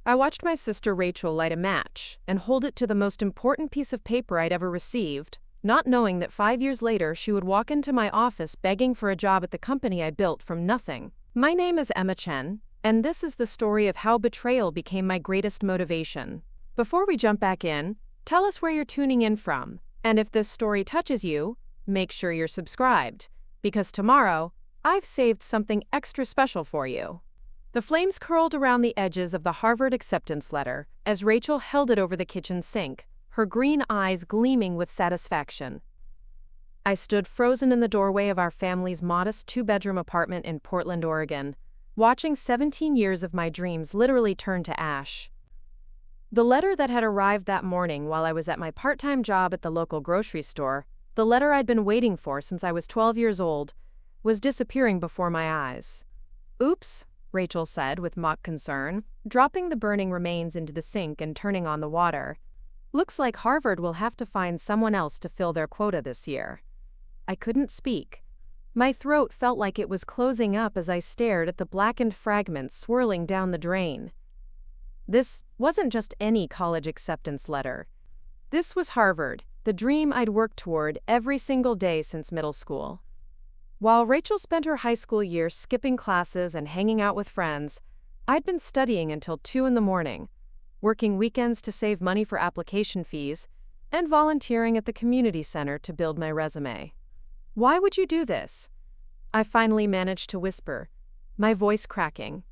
I watched my sister Rachel light a match and hold it to the most important piece of paper I'd ever received, not knowing that 5 years later she would walk into my office begging for a job at the company I built from nothing. My name is Emma Chen, and this is the story of how betrayal became my greatest motivation. Before we jump back in, tell us where you're tuning in from, and if this story touches you, make sure you're subscribed, because tomorrow, I've saved something extra special for you. The flames curled around the edges of the Harvard acceptance letter as Rachel held it over the kitchen sink, her green eyes gleaming with satisfaction. I stood frozen in the doorway of our family's modest two-bedroom apartment in Portland, Oregon, watching 17 years of my dreams literally turn to ash. The letter that had arrived that morning while I was at my part-time job at the local grocery store, the letter I'd been waiting for since I was 12 years old, was disappearing before my eyes. "Oops," Rachel said with mock concern, dropping the burning remains into the sink and turning on the water. "Looks like Harvard will have to find someone else to fill their quota this year." I couldn't speak. My throat felt like it was closing up as I stared at the blackened fragments swirling down the drain. This wasn't just any college acceptance letter. This was Harvard, the dream I'd worked toward every single day since middle school. While Rachel spent her high school years skipping classes and hanging out with friends, I'd been studying until 2 in the morning, working weekends to save money for application fees, and volunteering at the community center to build my resume. "Why would you do this?" I finally managed to whisper, my voice cracking.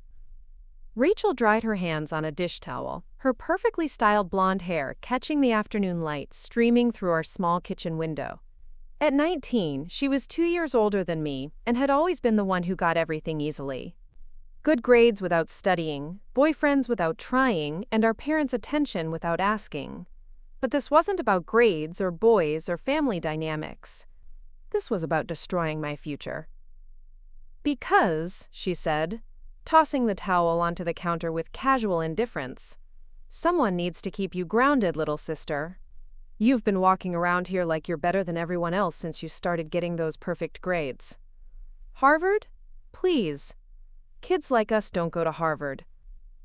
Rachel dried her hands on a dish towel, her perfectly styled blonde hair catching the afternoon light streaming through our small kitchen window. At 19, she was 2 years older than me and had always been the one who got everything easily. Good grades without studying, boyfriends without trying, and our parents' attention without asking. But this wasn't about grades or boys or family dynamics. This was about destroying my future. "Because," she said, tossing the towel onto the counter with casual indifference, "someone needs to keep you grounded, little sister. You've been walking around here like you're better than everyone else since you started getting those perfect grades. Harvard? Please. Kids like us don't go to Harvard.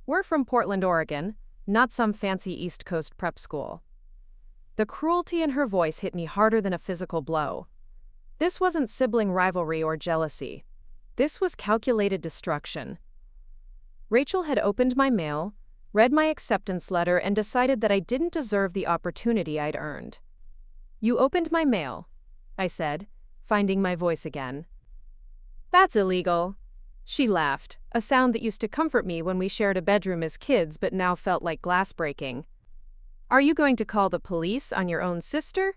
We're from Portland, Oregon, not some fancy East Coast prep school." The cruelty in her voice hit me harder than a physical blow. This wasn't sibling rivalry or jealousy. This was calculated destruction. Rachel had opened my mail, read my acceptance letter, and decided that I didn't deserve the opportunity I'd earned. "You opened my mail," I said, finding my voice again. "That's illegal." She laughed, a sound that used to comfort me when we shared a bedroom as kids but now felt like glass breaking. "Are you going to call the police on your own sister?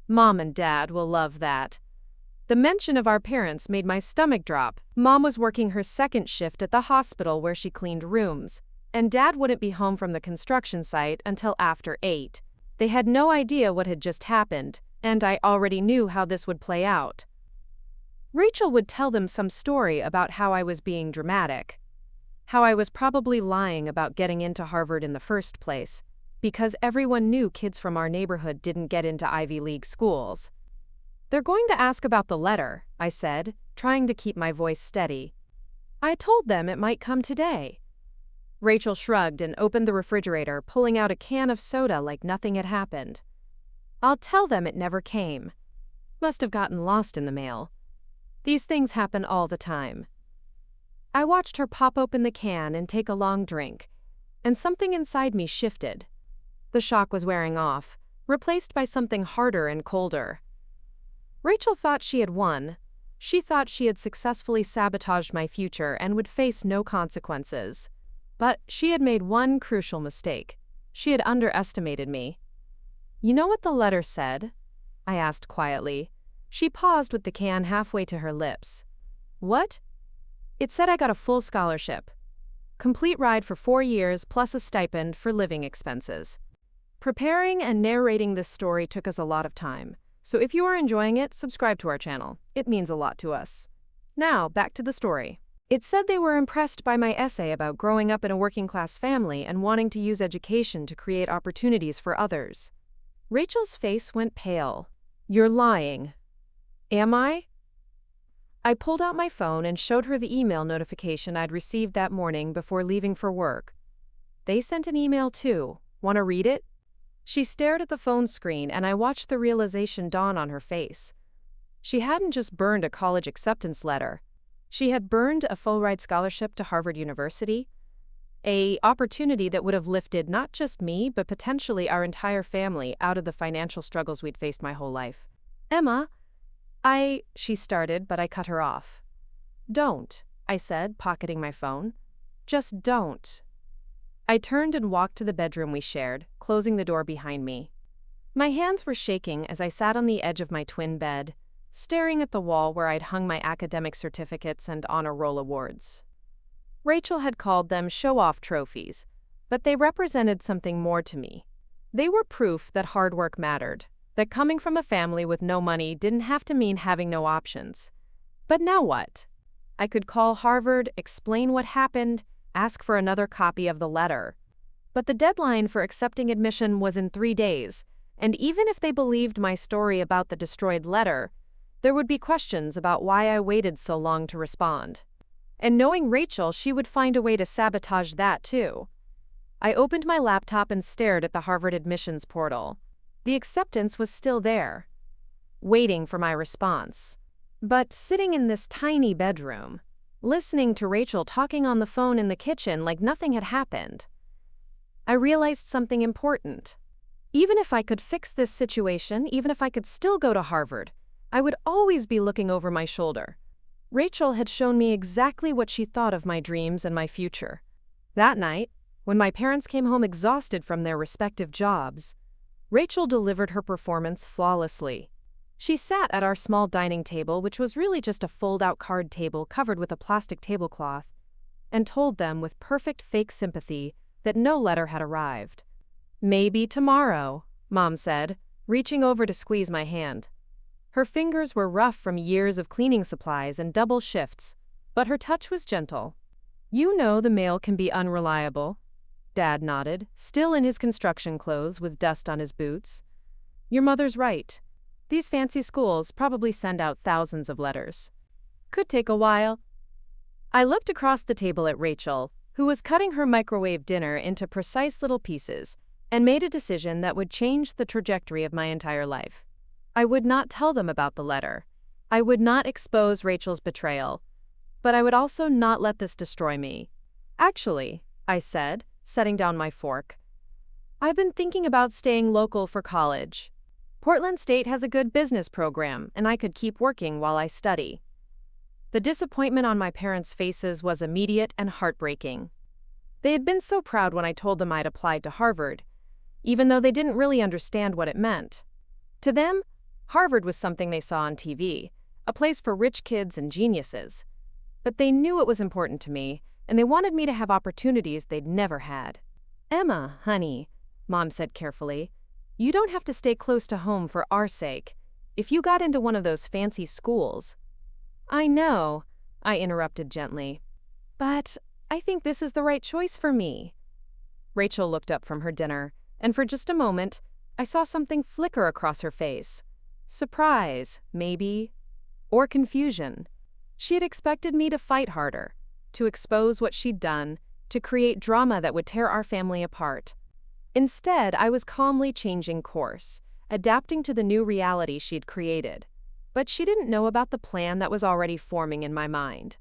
Mom and Dad will love that." The mention of our parents made my stomach drop. Mom was working her second shift at the hospital where she cleaned rooms, and Dad wouldn't be home from the construction site until after 8. They had no idea what had just happened, and I already knew how this would play out. Rachel would tell them some story about how I was being dramatic, how I was probably lying about getting into Harvard in the first place, because everyone knew kids from our neighborhood didn't get into Ivy League schools. "They're going to ask about the letter," I said, trying to keep my voice steady. "I told them it might come today." Rachel shrugged and opened the refrigerator, pulling out a can of soda like nothing had happened. "I'll tell them it never came. Must have gotten lost in the mail. These things happen all the time." I watched her pop open the can and take a long drink, and something inside me shifted. The shock was wearing off, replaced by something harder and colder. Rachel thought she had won. She thought she had successfully sabotaged my future and would face no consequences. But she had made one crucial mistake. She had underestimated me. "You know what the letter said?" I asked quietly. She paused with the can halfway to her lips. "What?" "It said I got a full scholarship. Complete ride for 4 years plus a stipend for living expenses." Preparing and narrating this story took us a lot of time, so if you are enjoying it, subscribe to our channel. It means a lot to us. Now, back to the story. It said they were impressed by my essay about growing up in a working-class family and wanting to use education to create opportunities for others. Rachel's face went pale. "You're lying." "Am I?" I pulled out my phone and showed her the email notification I'd received that morning before leaving for work. They sent an email too. Want to read it? She stared at the phone screen and I watched the realization dawn on her face. She hadn't just burned a college acceptance letter. She had burned a full-ride scholarship to Harvard University, an opportunity that would have lifted not just me, but potentially our entire family out of the financial struggles we'd faced my whole life. Emma, she started, but I cut her off. Don't, I said, pocketing my phone. Just don't. I turned and walked to the bedroom we shared, closing the door behind me. My hands were shaking as I sat on the edge of my twin bed, staring at the wall where I'd hung my academic certificates and honor roll awards. Rachel had called them show-off trophies, but they represented something more to me. They were proof that hard work mattered, that coming from a family with no money didn't have to mean having no options. But now what? I could call Harvard, explain what happened, ask for another copy of the letter. But the deadline for accepting admission was in 3 days, and even if they believed my story about the destroyed letter, there would be questions about why I waited so long to respond. And knowing Rachel, she would find a way to sabotage that too. I opened my laptop and stared at the Harvard admissions portal. The acceptance was still there, waiting for my response. But sitting in this tiny bedroom, listening to Rachel talking on the phone in the kitchen like nothing had happened, I realized something important. Even if I could fix this situation, even if I could still go to Harvard, I would always be looking over my shoulder. Rachel had shown me exactly what she thought of my dreams and my future. That night, when my parents came home exhausted from their respective jobs, Rachel delivered her performance flawlessly. She sat at our small dining table, which was really just a fold-out card table covered with a plastic tablecloth, and told them with perfect fake sympathy that no letter had arrived. "Maybe tomorrow," Mom said, reaching over to squeeze my hand. Her fingers were rough from years of cleaning supplies and double shifts, but her touch was gentle. "You know the mail can be unreliable." Dad nodded, still in his construction clothes with dust on his boots. "Your mother's right. These fancy schools probably send out thousands of letters. Could take a while." I looked across the table at Rachel, who was cutting her microwave dinner into precise little pieces, and made a decision that would change the trajectory of my entire life. I would not tell them about the letter. I would not expose Rachel's betrayal. But I would also not let this destroy me. "Actually," I said, setting down my fork, "I've been thinking about staying local for college. Portland State has a good business program, and I could keep working while I study." The disappointment on my parents' faces was immediate and heartbreaking. They had been so proud when I told them I'd applied to Harvard, even though they didn't really understand what it meant. To them, Harvard was something they saw on TV, a place for rich kids and geniuses. But they knew it was important to me, and they wanted me to have opportunities they'd never had. "Emma, honey," Mom said carefully, "you don't have to stay close to home for our sake. If you got into one of those fancy schools—" "I know," I interrupted gently, "but I think this is the right choice for me." Rachel looked up from her dinner, and for just a moment, I saw something flicker across her face. Surprise, maybe, or confusion. She had expected me to fight harder, to expose what she'd done, to create drama that would tear our family apart. Instead, I was calmly changing course, adapting to the new reality she'd created. But she didn't know about the plan that was already forming in my mind.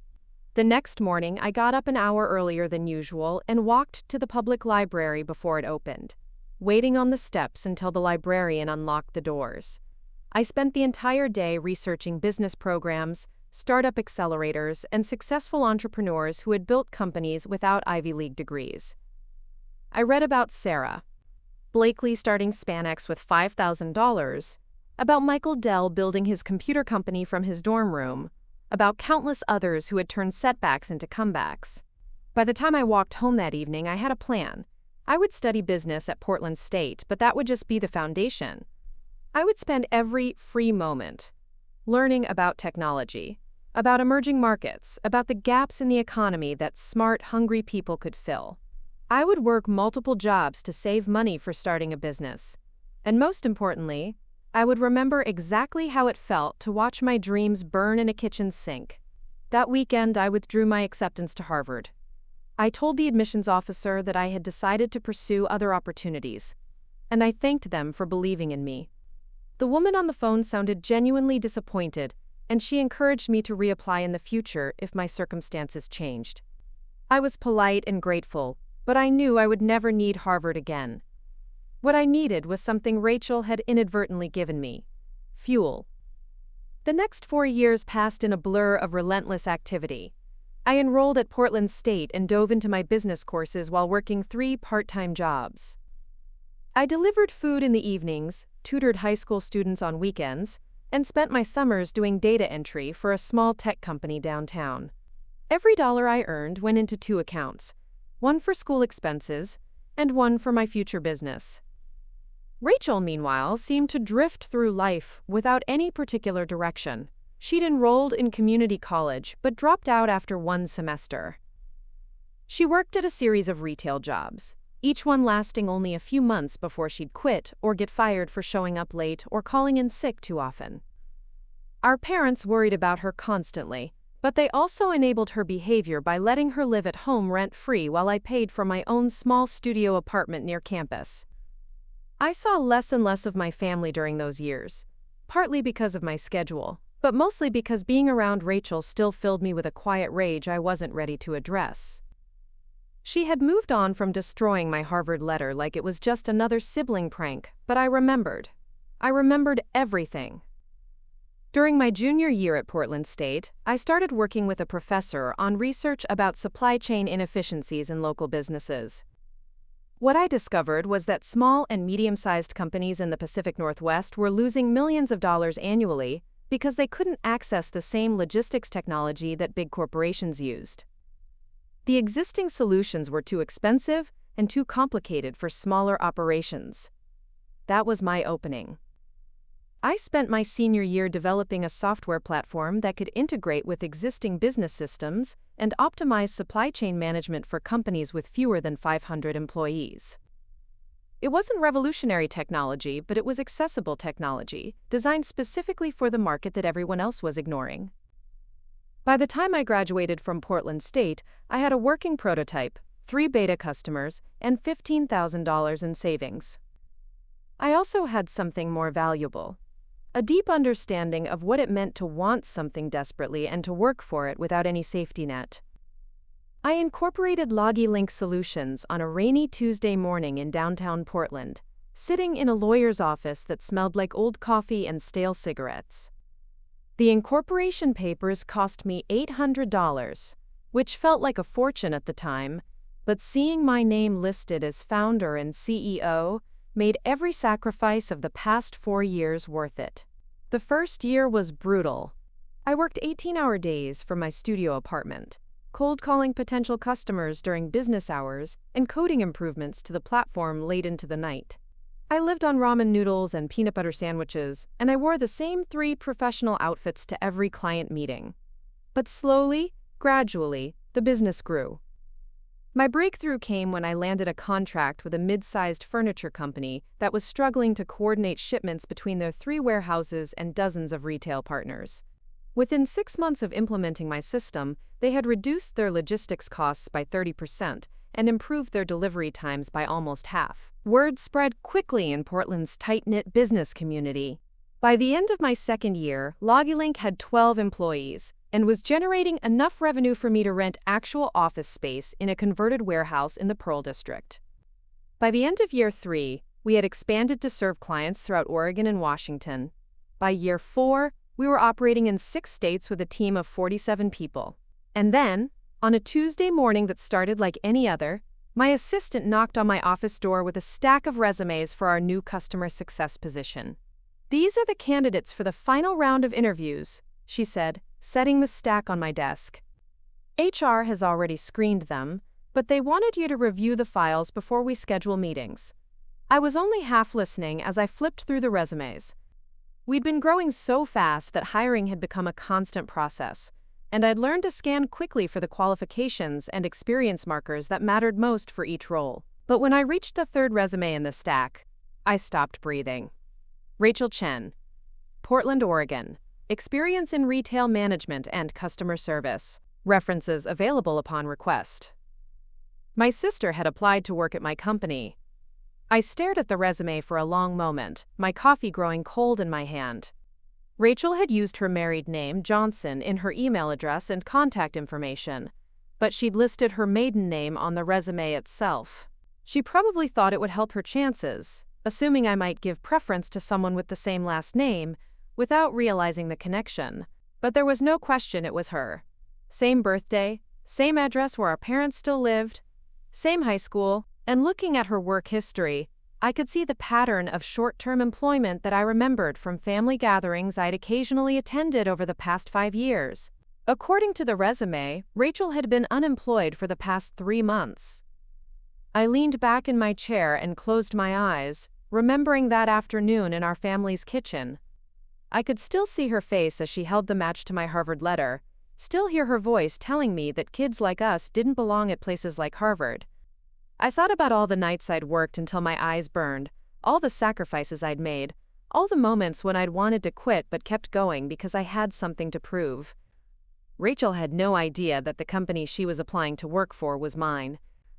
The next morning, I got up an hour earlier than usual and walked to the public library before it opened, waiting on the steps until the librarian unlocked the doors. I spent the entire day researching business programs, startup accelerators, and successful entrepreneurs who had built companies without Ivy League degrees. I read about Sarah Blakely starting Spanx with $5,000, about Michael Dell building his computer company from his dorm room, about countless others who had turned setbacks into comebacks. By the time I walked home that evening, I had a plan. I would study business at Portland State, but that would just be the foundation. I would spend every free moment learning about technology, about emerging markets, about the gaps in the economy that smart, hungry people could fill. I would work multiple jobs to save money for starting a business. And most importantly, I would remember exactly how it felt to watch my dreams burn in a kitchen sink. That weekend, I withdrew my acceptance to Harvard. I told the admissions officer that I had decided to pursue other opportunities, and I thanked them for believing in me. The woman on the phone sounded genuinely disappointed, and she encouraged me to reapply in the future if my circumstances changed. I was polite and grateful, but I knew I would never need Harvard again. What I needed was something Rachel had inadvertently given me: fuel. The next 4 years passed in a blur of relentless activity. I enrolled at Portland State and dove into my business courses while working 3 part-time jobs. I delivered food in the evenings, tutored high school students on weekends, and spent my summers doing data entry for a small tech company downtown. Every dollar I earned went into 2 accounts, one for school expenses and one for my future business. Rachel, meanwhile, seemed to drift through life without any particular direction. She'd enrolled in community college but dropped out after 1 semester. She worked at a series of retail jobs, each one lasting only a few months before she'd quit or get fired for showing up late or calling in sick too often. Our parents worried about her constantly, but they also enabled her behavior by letting her live at home rent-free while I paid for my own small studio apartment near campus. I saw less and less of my family during those years, partly because of my schedule, but mostly because being around Rachel still filled me with a quiet rage I wasn't ready to address. She had moved on from destroying my Harvard letter like it was just another sibling prank, but I remembered. I remembered everything. During my junior year at Portland State, I started working with a professor on research about supply chain inefficiencies in local businesses. What I discovered was that small and medium-sized companies in the Pacific Northwest were losing millions of dollars annually because they couldn't access the same logistics technology that big corporations used. The existing solutions were too expensive and too complicated for smaller operations. That was my opening. I spent my senior year developing a software platform that could integrate with existing business systems and optimize supply chain management for companies with fewer than 500 employees. It wasn't revolutionary technology, but it was accessible technology, designed specifically for the market that everyone else was ignoring. By the time I graduated from Portland State, I had a working prototype, 3 beta customers, and $15,000 in savings. I also had something more valuable: a deep understanding of what it meant to want something desperately and to work for it without any safety net. I incorporated LogiLink solutions on a rainy Tuesday morning in downtown Portland, sitting in a lawyer's office that smelled like old coffee and stale cigarettes. The incorporation papers cost me $800, which felt like a fortune at the time, but seeing my name listed as founder and CEO made every sacrifice of the past 4 years worth it. The first year was brutal. I worked 18-hour days from my studio apartment, cold calling potential customers during business hours and coding improvements to the platform late into the night. I lived on ramen noodles and peanut butter sandwiches, and I wore the same 3 professional outfits to every client meeting. But slowly, gradually, the business grew. My breakthrough came when I landed a contract with a mid-sized furniture company that was struggling to coordinate shipments between their 3 warehouses and dozens of retail partners. Within 6 months of implementing my system, they had reduced their logistics costs by 30% and improved their delivery times by almost half. Word spread quickly in Portland's tight-knit business community. By the end of my second year, LogiLink had 12 employees and was generating enough revenue for me to rent actual office space in a converted warehouse in the Pearl District. By the end of year 3, we had expanded to serve clients throughout Oregon and Washington. By year 4, we were operating in 6 states with a team of 47 people. And then, on a Tuesday morning that started like any other, my assistant knocked on my office door with a stack of resumes for our new customer success position. "These are the candidates for the final round of interviews," she said, setting the stack on my desk. "HR has already screened them, but they wanted you to review the files before we schedule meetings." I was only half listening as I flipped through the resumes. We'd been growing so fast that hiring had become a constant process, and I'd learned to scan quickly for the qualifications and experience markers that mattered most for each role. But when I reached the 3rd resume in the stack, I stopped breathing. Rachel Chen, Portland, Oregon. Experience in retail management and customer service. References available upon request. My sister had applied to work at my company. I stared at the resume for a long moment, my coffee growing cold in my hand. Rachel had used her married name, Johnson, in her email address and contact information, but she'd listed her maiden name on the resume itself. She probably thought it would help her chances, assuming I might give preference to someone with the same last name, without realizing the connection. But there was no question it was her. Same birthday, same address where our parents still lived, same high school, and looking at her work history, I could see the pattern of short-term employment that I remembered from family gatherings I'd occasionally attended over the past 5 years. According to the resume, Rachel had been unemployed for the past 3 months. I leaned back in my chair and closed my eyes, remembering that afternoon in our family's kitchen. I could still see her face as she held the match to my Harvard letter, still hear her voice telling me that kids like us didn't belong at places like Harvard. I thought about all the nights I'd worked until my eyes burned, all the sacrifices I'd made, all the moments when I'd wanted to quit but kept going because I had something to prove. Rachel had no idea that the company she was applying to work for was mine.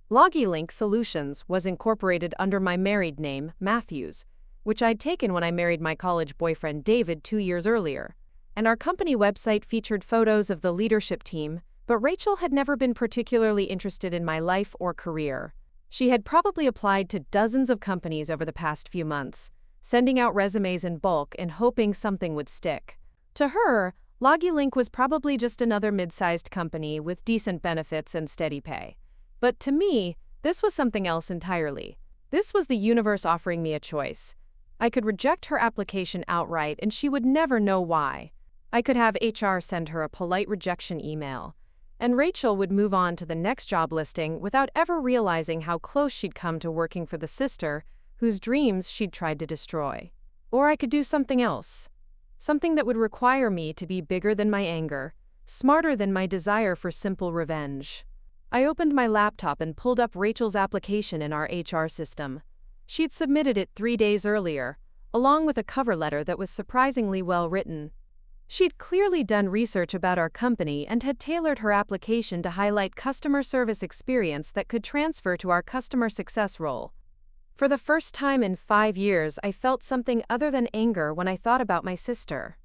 LoggyLink Solutions was incorporated under my married name, Matthews, which I'd taken when I married my college boyfriend David 2 years earlier. And our company website featured photos of the leadership team, but Rachel had never been particularly interested in my life or career. She had probably applied to dozens of companies over the past few months, sending out resumes in bulk and hoping something would stick. To her, LoggyLink was probably just another mid-sized company with decent benefits and steady pay. But to me, this was something else entirely. This was the universe offering me a choice. I could reject her application outright and she would never know why. I could have HR send her a polite rejection email, and Rachel would move on to the next job listing without ever realizing how close she'd come to working for the sister whose dreams she'd tried to destroy. Or I could do something else. Something that would require me to be bigger than my anger, smarter than my desire for simple revenge. I opened my laptop and pulled up Rachel's application in our HR system. She'd submitted it 3 days earlier, along with a cover letter that was surprisingly well written. She'd clearly done research about our company and had tailored her application to highlight customer service experience that could transfer to our customer success role. For the first time in 5 years, I felt something other than anger when I thought about my sister.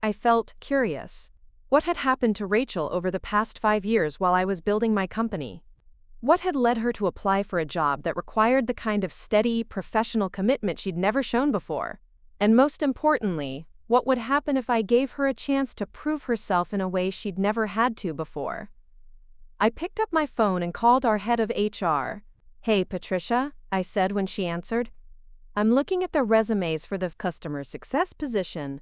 I felt curious. What had happened to Rachel over the past 5 years while I was building my company? What had led her to apply for a job that required the kind of steady, professional commitment she'd never shown before? And most importantly, what would happen if I gave her a chance to prove herself in a way she'd never had to before? I picked up my phone and called our head of HR. "Hey, Patricia," I said when she answered. "I'm looking at the resumes for the customer success position.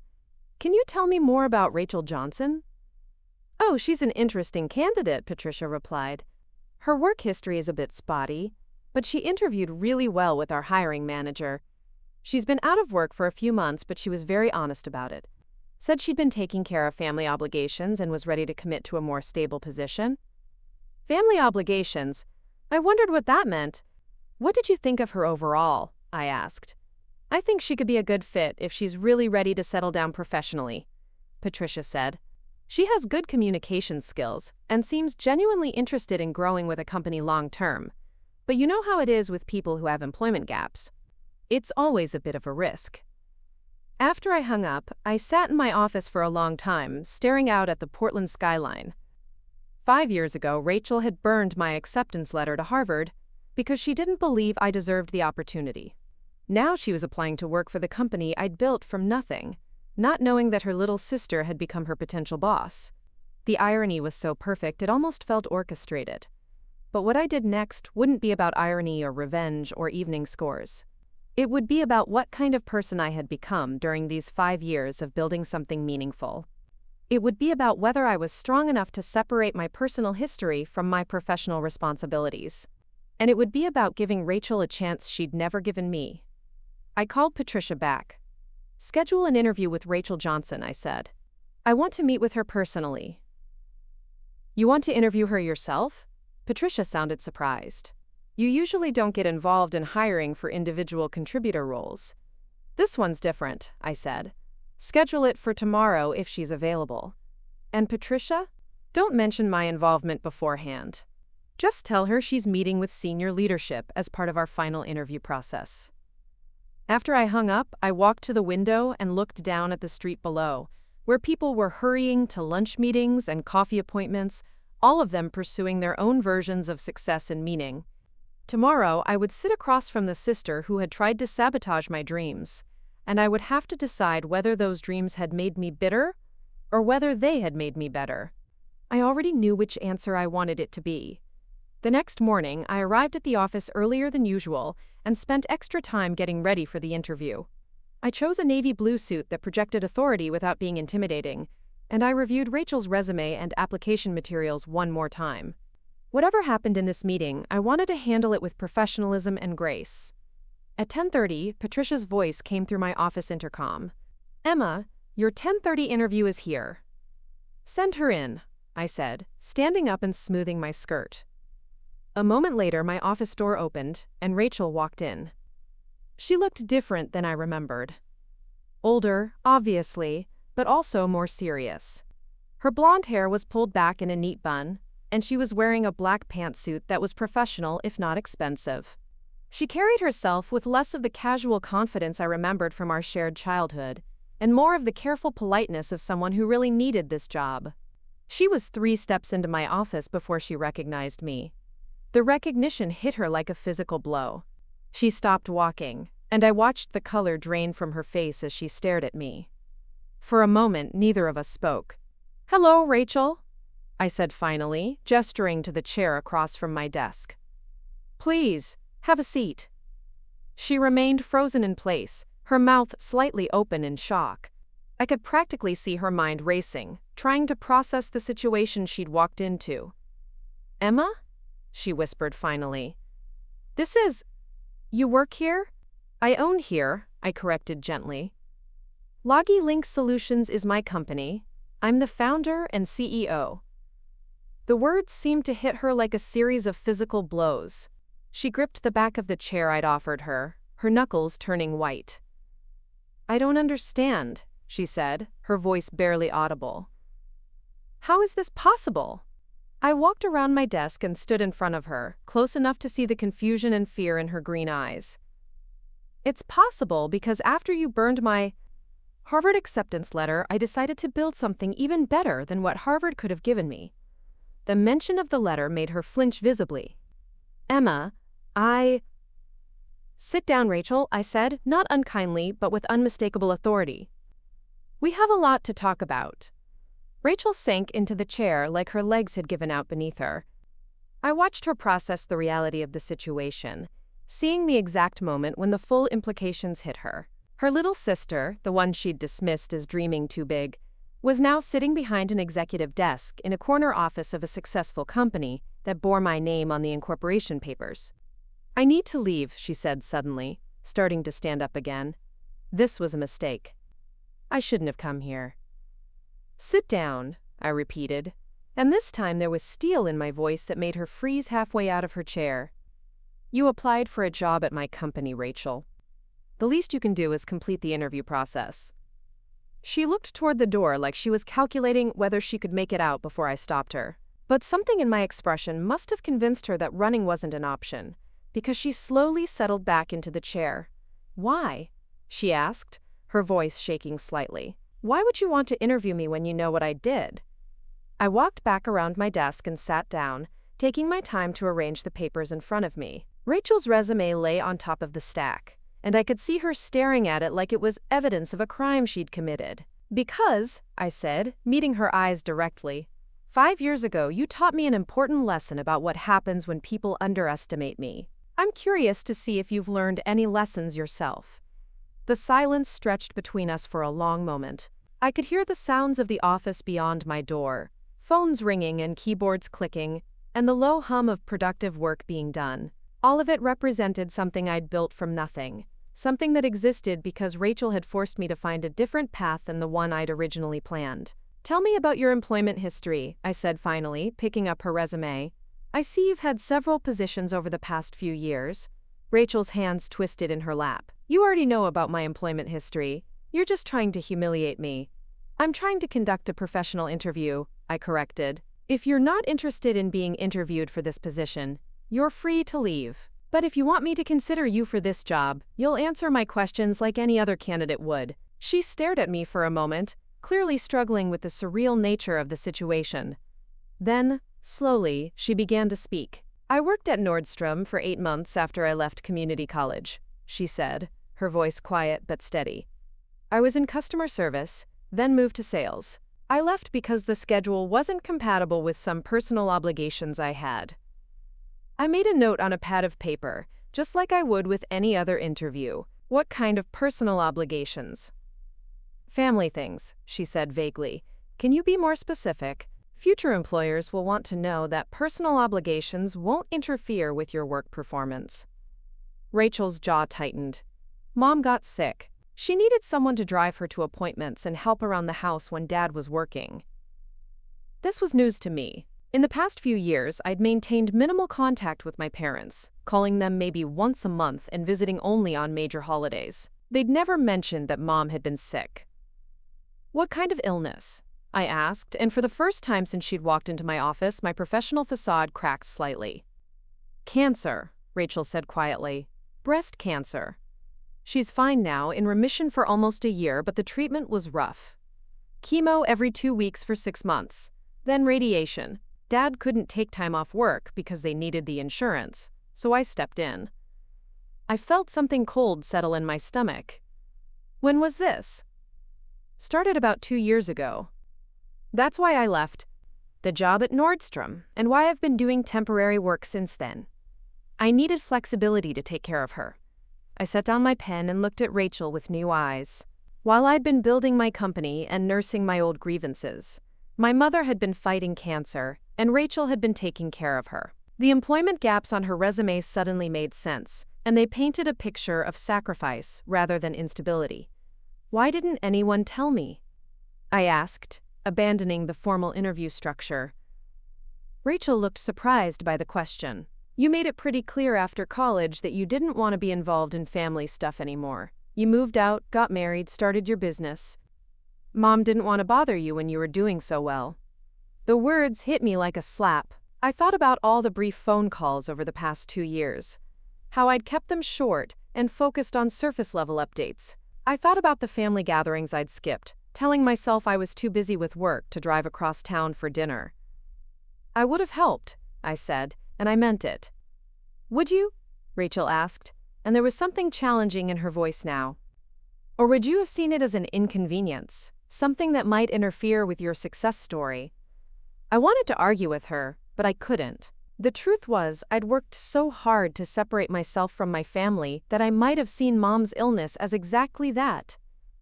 Can you tell me more about Rachel Johnson?" "Oh, she's an interesting candidate," Patricia replied. "Her work history is a bit spotty, but she interviewed really well with our hiring manager. She's been out of work for a few months, but she was very honest about it. Said she'd been taking care of family obligations and was ready to commit to a more stable position." Family obligations? I wondered what that meant. "What did you think of her overall?" I asked. "I think she could be a good fit if she's really ready to settle down professionally," Patricia said. "She has good communication skills and seems genuinely interested in growing with a company long term. But you know how it is with people who have employment gaps. It's always a bit of a risk." After I hung up, I sat in my office for a long time, staring out at the Portland skyline. 5 years ago, Rachel had burned my acceptance letter to Harvard because she didn't believe I deserved the opportunity. Now she was applying to work for the company I'd built from nothing, not knowing that her little sister had become her potential boss. The irony was so perfect it almost felt orchestrated. But what I did next wouldn't be about irony or revenge or evening scores. It would be about what kind of person I had become during these 5 years of building something meaningful. It would be about whether I was strong enough to separate my personal history from my professional responsibilities. And it would be about giving Rachel a chance she'd never given me. I called Patricia back. "Schedule an interview with Rachel Johnson," I said. "I want to meet with her personally." "You want to interview her yourself?" Patricia sounded surprised. "You usually don't get involved in hiring for individual contributor roles." "This one's different," I said. "Schedule it for tomorrow if she's available." "And Patricia? Don't mention my involvement beforehand." Just tell her she's meeting with senior leadership as part of our final interview process. After I hung up, I walked to the window and looked down at the street below, where people were hurrying to lunch meetings and coffee appointments, all of them pursuing their own versions of success and meaning. Tomorrow, I would sit across from the sister who had tried to sabotage my dreams, and I would have to decide whether those dreams had made me bitter or whether they had made me better. I already knew which answer I wanted it to be. The next morning, I arrived at the office earlier than usual and spent extra time getting ready for the interview. I chose a navy blue suit that projected authority without being intimidating, and I reviewed Rachel's resume and application materials one more time. Whatever happened in this meeting, I wanted to handle it with professionalism and grace. At 10:30, Patricia's voice came through my office intercom. "Emma, your 10:30 interview is here." "Send her in," I said, standing up and smoothing my skirt. A moment later, my office door opened, and Rachel walked in. She looked different than I remembered. Older, obviously, but also more serious. Her blonde hair was pulled back in a neat bun, and she was wearing a black pantsuit that was professional if not expensive. She carried herself with less of the casual confidence I remembered from our shared childhood, and more of the careful politeness of someone who really needed this job. She was 3 steps into my office before she recognized me. The recognition hit her like a physical blow. She stopped walking, and I watched the color drain from her face as she stared at me. For a moment, neither of us spoke. "Hello, Rachel," I said finally, gesturing to the chair across from my desk. "Please, have a seat." She remained frozen in place, her mouth slightly open in shock. I could practically see her mind racing, trying to process the situation she'd walked into. "Emma?" she whispered finally. You work here?" "I own here," I corrected gently. "Logi Link Solutions is my company. I'm the founder and CEO." The words seemed to hit her like a series of physical blows. She gripped the back of the chair I'd offered her, her knuckles turning white. "I don't understand," she said, her voice barely audible. "How is this possible?" I walked around my desk and stood in front of her, close enough to see the confusion and fear in her green eyes. "It's possible because after you burned my Harvard acceptance letter, I decided to build something even better than what Harvard could have given me." The mention of the letter made her flinch visibly. "Emma, Sit down, Rachel," I said, not unkindly but with unmistakable authority. "We have a lot to talk about." Rachel sank into the chair like her legs had given out beneath her. I watched her process the reality of the situation, seeing the exact moment when the full implications hit her. Her little sister, the one she'd dismissed as dreaming too big, was now sitting behind an executive desk in a corner office of a successful company that bore my name on the incorporation papers. "I need to leave," she said suddenly, starting to stand up again. "This was a mistake. I shouldn't have come here." "Sit down," I repeated, and this time there was steel in my voice that made her freeze halfway out of her chair. "You applied for a job at my company, Rachel. The least you can do is complete the interview process." She looked toward the door like she was calculating whether she could make it out before I stopped her. But something in my expression must have convinced her that running wasn't an option, because she slowly settled back into the chair. "Why?" she asked, her voice shaking slightly. "Why would you want to interview me when you know what I did?" I walked back around my desk and sat down, taking my time to arrange the papers in front of me. Rachel's resume lay on top of the stack, and I could see her staring at it like it was evidence of a crime she'd committed. "Because," I said, meeting her eyes directly, "5 years ago you taught me an important lesson about what happens when people underestimate me. I'm curious to see if you've learned any lessons yourself." The silence stretched between us for a long moment. I could hear the sounds of the office beyond my door, phones ringing and keyboards clicking, and the low hum of productive work being done. All of it represented something I'd built from nothing, something that existed because Rachel had forced me to find a different path than the one I'd originally planned. "Tell me about your employment history," I said finally, picking up her resume. "I see you've had several positions over the past few years." Rachel's hands twisted in her lap. "You already know about my employment history. You're just trying to humiliate me." "I'm trying to conduct a professional interview," I corrected. If you're not interested in being interviewed for this position, you're free to leave. But if you want me to consider you for this job, you'll answer my questions like any other candidate would." She stared at me for a moment, clearly struggling with the surreal nature of the situation. Then, slowly, she began to speak. "I worked at Nordstrom for 8 months after I left community college," she said, her voice quiet but steady. "I was in customer service, then moved to sales. I left because the schedule wasn't compatible with some personal obligations I had." I made a note on a pad of paper, just like I would with any other interview. "What kind of personal obligations?" "Family things," she said vaguely. "Can you be more specific? Future employers will want to know that personal obligations won't interfere with your work performance." Rachel's jaw tightened. Mom got sick. She needed someone to drive her to appointments and help around the house when Dad was working. This was news to me. In the past few years, I'd maintained minimal contact with my parents, calling them maybe once a month and visiting only on major holidays. They'd never mentioned that Mom had been sick. "What kind of illness?" I asked, and for the first time since she'd walked into my office, my professional facade cracked slightly. "Cancer," Rachel said quietly. "Breast cancer. She's fine now, in remission for almost a year, but the treatment was rough. Chemo every 2 weeks for 6 months. Then radiation. Dad couldn't take time off work because they needed the insurance, so I stepped in." I felt something cold settle in my stomach. "When was this?" "Started about 2 years ago. That's why I left the job at Nordstrom, and why I've been doing temporary work since then. I needed flexibility to take care of her." I set down my pen and looked at Rachel with new eyes. While I'd been building my company and nursing my old grievances, my mother had been fighting cancer, and Rachel had been taking care of her. The employment gaps on her resume suddenly made sense, and they painted a picture of sacrifice rather than instability. "Why didn't anyone tell me?" I asked, abandoning the formal interview structure. Rachel looked surprised by the question. "You made it pretty clear after college that you didn't want to be involved in family stuff anymore. You moved out, got married, started your business. Mom didn't want to bother you when you were doing so well." The words hit me like a slap. I thought about all the brief phone calls over the past 2 years, how I'd kept them short and focused on surface-level updates. I thought about the family gatherings I'd skipped, telling myself I was too busy with work to drive across town for dinner. "I would have helped," I said, and I meant it. "Would you?" Rachel asked, and there was something challenging in her voice now. "Or would you have seen it as an inconvenience, something that might interfere with your success story?" I wanted to argue with her, but I couldn't. The truth was, I'd worked so hard to separate myself from my family that I might have seen Mom's illness as exactly that,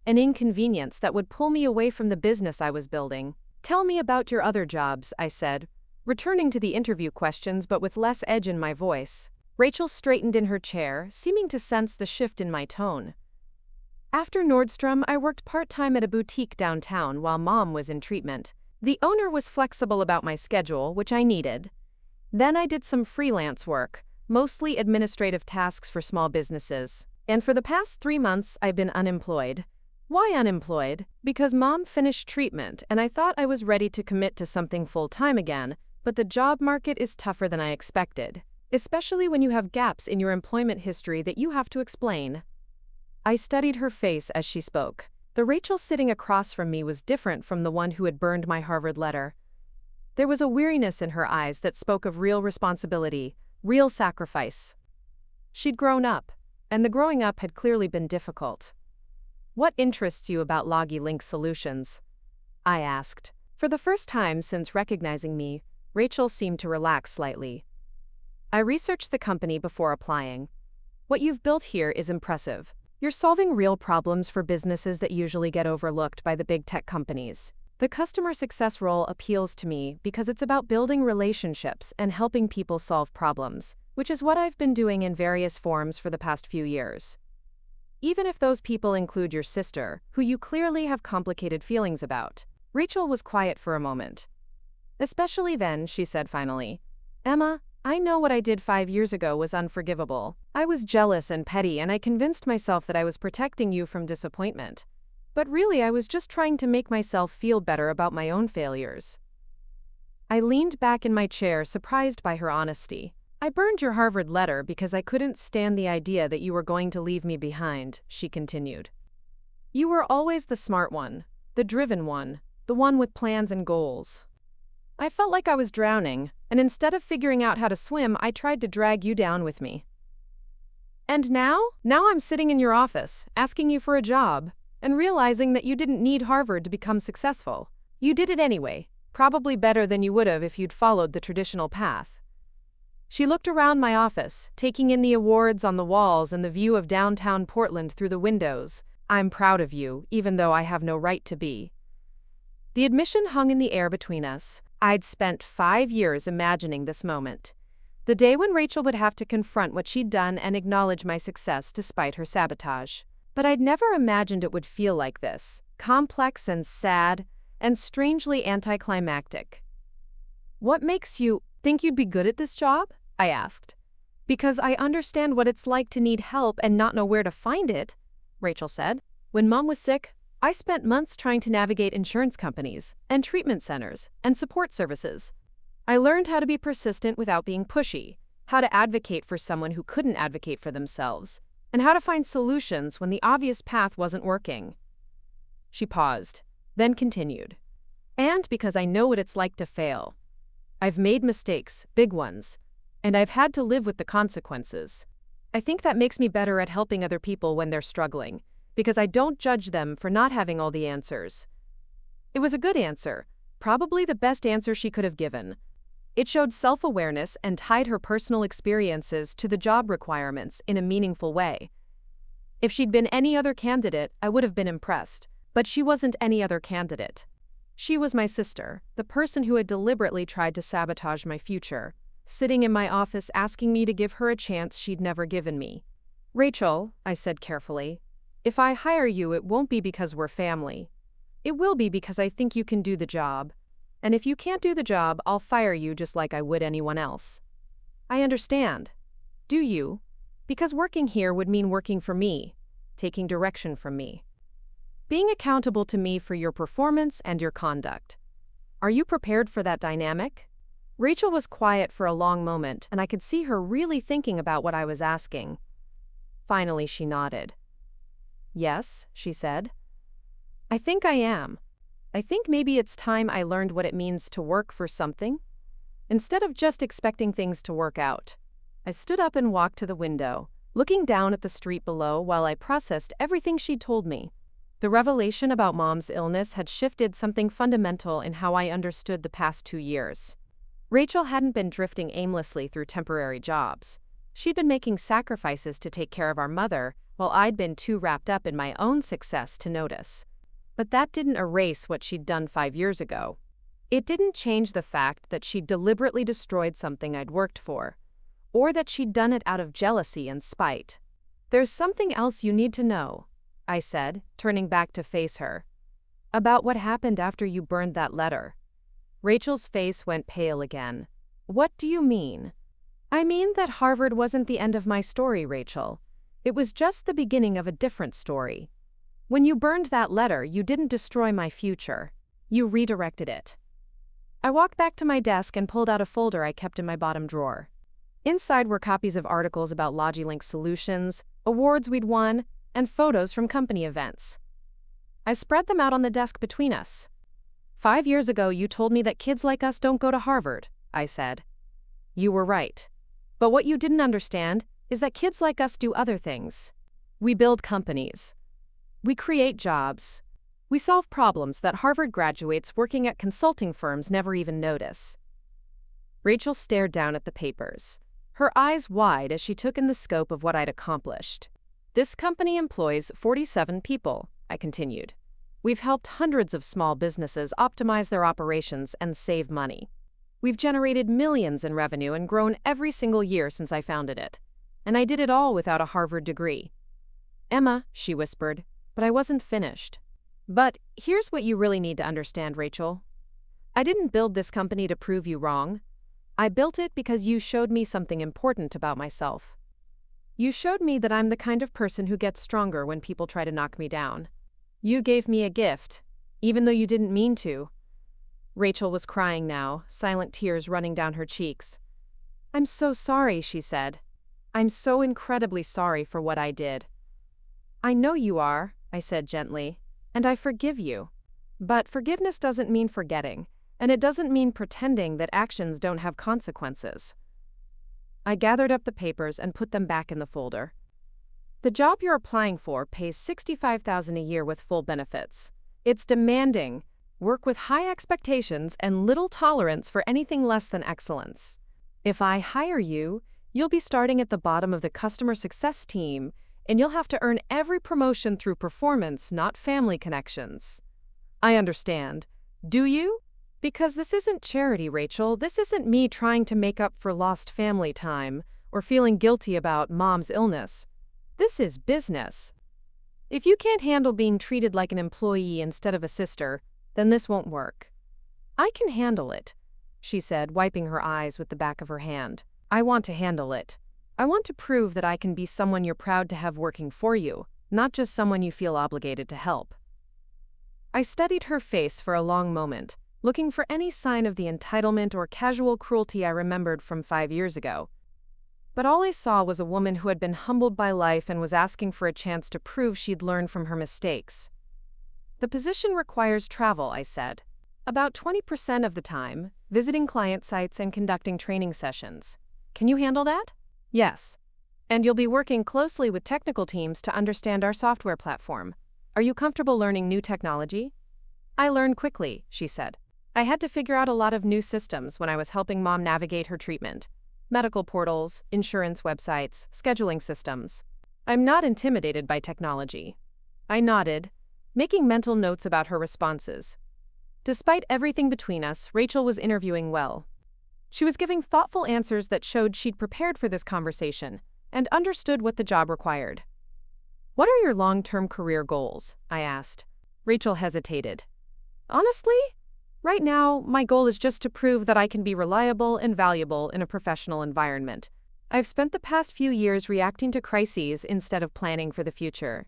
an inconvenience that would pull me away from the business I was building. "Tell me about your other jobs," I said, returning to the interview questions but with less edge in my voice. Rachel straightened in her chair, seeming to sense the shift in my tone. "After Nordstrom, I worked part-time at a boutique downtown while Mom was in treatment. The owner was flexible about my schedule, which I needed. Then I did some freelance work, mostly administrative tasks for small businesses. And for the past 3 months, I've been unemployed." Why unemployed? Because Mom finished treatment and I thought I was ready to commit to something full-time again, but the job market is tougher than I expected, especially when you have gaps in your employment history that you have to explain. I studied her face as she spoke. The Rachel sitting across from me was different from the one who had burned my Harvard letter. There was a weariness in her eyes that spoke of real responsibility, real sacrifice. She'd grown up, and the growing up had clearly been difficult. "What interests you about Logi Link Solutions?" I asked. For the first time since recognizing me, Rachel seemed to relax slightly. "I researched the company before applying. What you've built here is impressive. You're solving real problems for businesses that usually get overlooked by the big tech companies. The customer success role appeals to me because it's about building relationships and helping people solve problems, which is what I've been doing in various forms for the past few years. Even if those people include your sister, who you clearly have complicated feelings about." Rachel was quiet for a moment. "Especially then," she said finally. "Emma, I know what I did 5 years ago was unforgivable. I was jealous and petty, and I convinced myself that I was protecting you from disappointment. But really, I was just trying to make myself feel better about my own failures." I leaned back in my chair, surprised by her honesty. I burned your Harvard letter because I couldn't stand the idea that you were going to leave me behind, she continued. You were always the smart one, the driven one, the one with plans and goals. I felt like I was drowning, and instead of figuring out how to swim, I tried to drag you down with me. And now I'm sitting in your office, asking you for a job, and realizing that you didn't need Harvard to become successful. You did it anyway, probably better than you would have if you'd followed the traditional path. She looked around my office, taking in the awards on the walls and the view of downtown Portland through the windows. I'm proud of you, even though I have no right to be. The admission hung in the air between us. I'd spent 5 years imagining this moment. The day when Rachel would have to confront what she'd done and acknowledge my success despite her sabotage. But I'd never imagined it would feel like this, complex and sad, and strangely anticlimactic. What makes you think you'd be good at this job? I asked. Because I understand what it's like to need help and not know where to find it, Rachel said. When Mom was sick, I spent months trying to navigate insurance companies and treatment centers and support services. I learned how to be persistent without being pushy, how to advocate for someone who couldn't advocate for themselves, and how to find solutions when the obvious path wasn't working. She paused, then continued. And because I know what it's like to fail. I've made mistakes, big ones, and I've had to live with the consequences. I think that makes me better at helping other people when they're struggling, because I don't judge them for not having all the answers. It was a good answer, probably the best answer she could have given. It showed self-awareness and tied her personal experiences to the job requirements in a meaningful way. If she'd been any other candidate, I would have been impressed, but she wasn't any other candidate. She was my sister, the person who had deliberately tried to sabotage my future, sitting in my office asking me to give her a chance she'd never given me. Rachel, I said carefully, if I hire you, it won't be because we're family. It will be because I think you can do the job. And if you can't do the job, I'll fire you just like I would anyone else. I understand. Do you? Because working here would mean working for me, taking direction from me, being accountable to me for your performance and your conduct. Are you prepared for that dynamic? Rachel was quiet for a long moment, and I could see her really thinking about what I was asking. Finally, she nodded. Yes, she said. I think I am. I think maybe it's time I learned what it means to work for something, instead of just expecting things to work out. I stood up and walked to the window, looking down at the street below while I processed everything she'd told me. The revelation about Mom's illness had shifted something fundamental in how I understood the past 2 years. Rachel hadn't been drifting aimlessly through temporary jobs. She'd been making sacrifices to take care of our mother, while I'd been too wrapped up in my own success to notice. But that didn't erase what she'd done 5 years ago. It didn't change the fact that she'd deliberately destroyed something I'd worked for, or that she'd done it out of jealousy and spite. There's something else you need to know, I said, turning back to face her. About what happened after you burned that letter. Rachel's face went pale again. What do you mean? I mean that Harvard wasn't the end of my story, Rachel. It was just the beginning of a different story. When you burned that letter, you didn't destroy my future. You redirected it. I walked back to my desk and pulled out a folder I kept in my bottom drawer. Inside were copies of articles about LogiLink solutions, awards we'd won, and photos from company events. I spread them out on the desk between us. 5 years ago, you told me that kids like us don't go to Harvard, I said. You were right. But what you didn't understand is that kids like us do other things. We build companies. We create jobs. We solve problems that Harvard graduates working at consulting firms never even notice. Rachel stared down at the papers, her eyes wide as she took in the scope of what I'd accomplished. This company employs 47 people, I continued. We've helped hundreds of small businesses optimize their operations and save money. We've generated millions in revenue and grown every single year since I founded it. And I did it all without a Harvard degree. Emma, she whispered, but I wasn't finished. But here's what you really need to understand, Rachel. I didn't build this company to prove you wrong. I built it because you showed me something important about myself. You showed me that I'm the kind of person who gets stronger when people try to knock me down. You gave me a gift, even though you didn't mean to. Rachel was crying now, silent tears running down her cheeks. "I'm so sorry," she said. "I'm so incredibly sorry for what I did." "I know you are," I said gently, "and I forgive you. But forgiveness doesn't mean forgetting, and it doesn't mean pretending that actions don't have consequences." I gathered up the papers and put them back in the folder. "The job you're applying for pays $65,000 a year with full benefits. It's demanding, work with high expectations and little tolerance for anything less than excellence. If I hire you, you'll be starting at the bottom of the customer success team, and you'll have to earn every promotion through performance, not family connections." "I understand. Do you? Because this isn't charity, Rachel. This isn't me trying to make up for lost family time or feeling guilty about Mom's illness. This is business. If you can't handle being treated like an employee instead of a sister, then this won't work." "I can handle it," she said, wiping her eyes with the back of her hand. "I want to handle it. I want to prove that I can be someone you're proud to have working for you, not just someone you feel obligated to help." I studied her face for a long moment, looking for any sign of the entitlement or casual cruelty I remembered from 5 years ago. But all I saw was a woman who had been humbled by life and was asking for a chance to prove she'd learned from her mistakes. "The position requires travel," I said. "About 20% of the time, visiting client sites and conducting training sessions. Can you handle that?" "Yes. And you'll be working closely with technical teams to understand our software platform. Are you comfortable learning new technology?" "I learn quickly," she said. "I had to figure out a lot of new systems when I was helping Mom navigate her treatment. Medical portals, insurance websites, scheduling systems. I'm not intimidated by technology." I nodded, making mental notes about her responses. Despite everything between us, Rachel was interviewing well. She was giving thoughtful answers that showed she'd prepared for this conversation and understood what the job required. "What are your long-term career goals?" I asked. Rachel hesitated. "Honestly, right now, my goal is just to prove that I can be reliable and valuable in a professional environment. I've spent the past few years reacting to crises instead of planning for the future.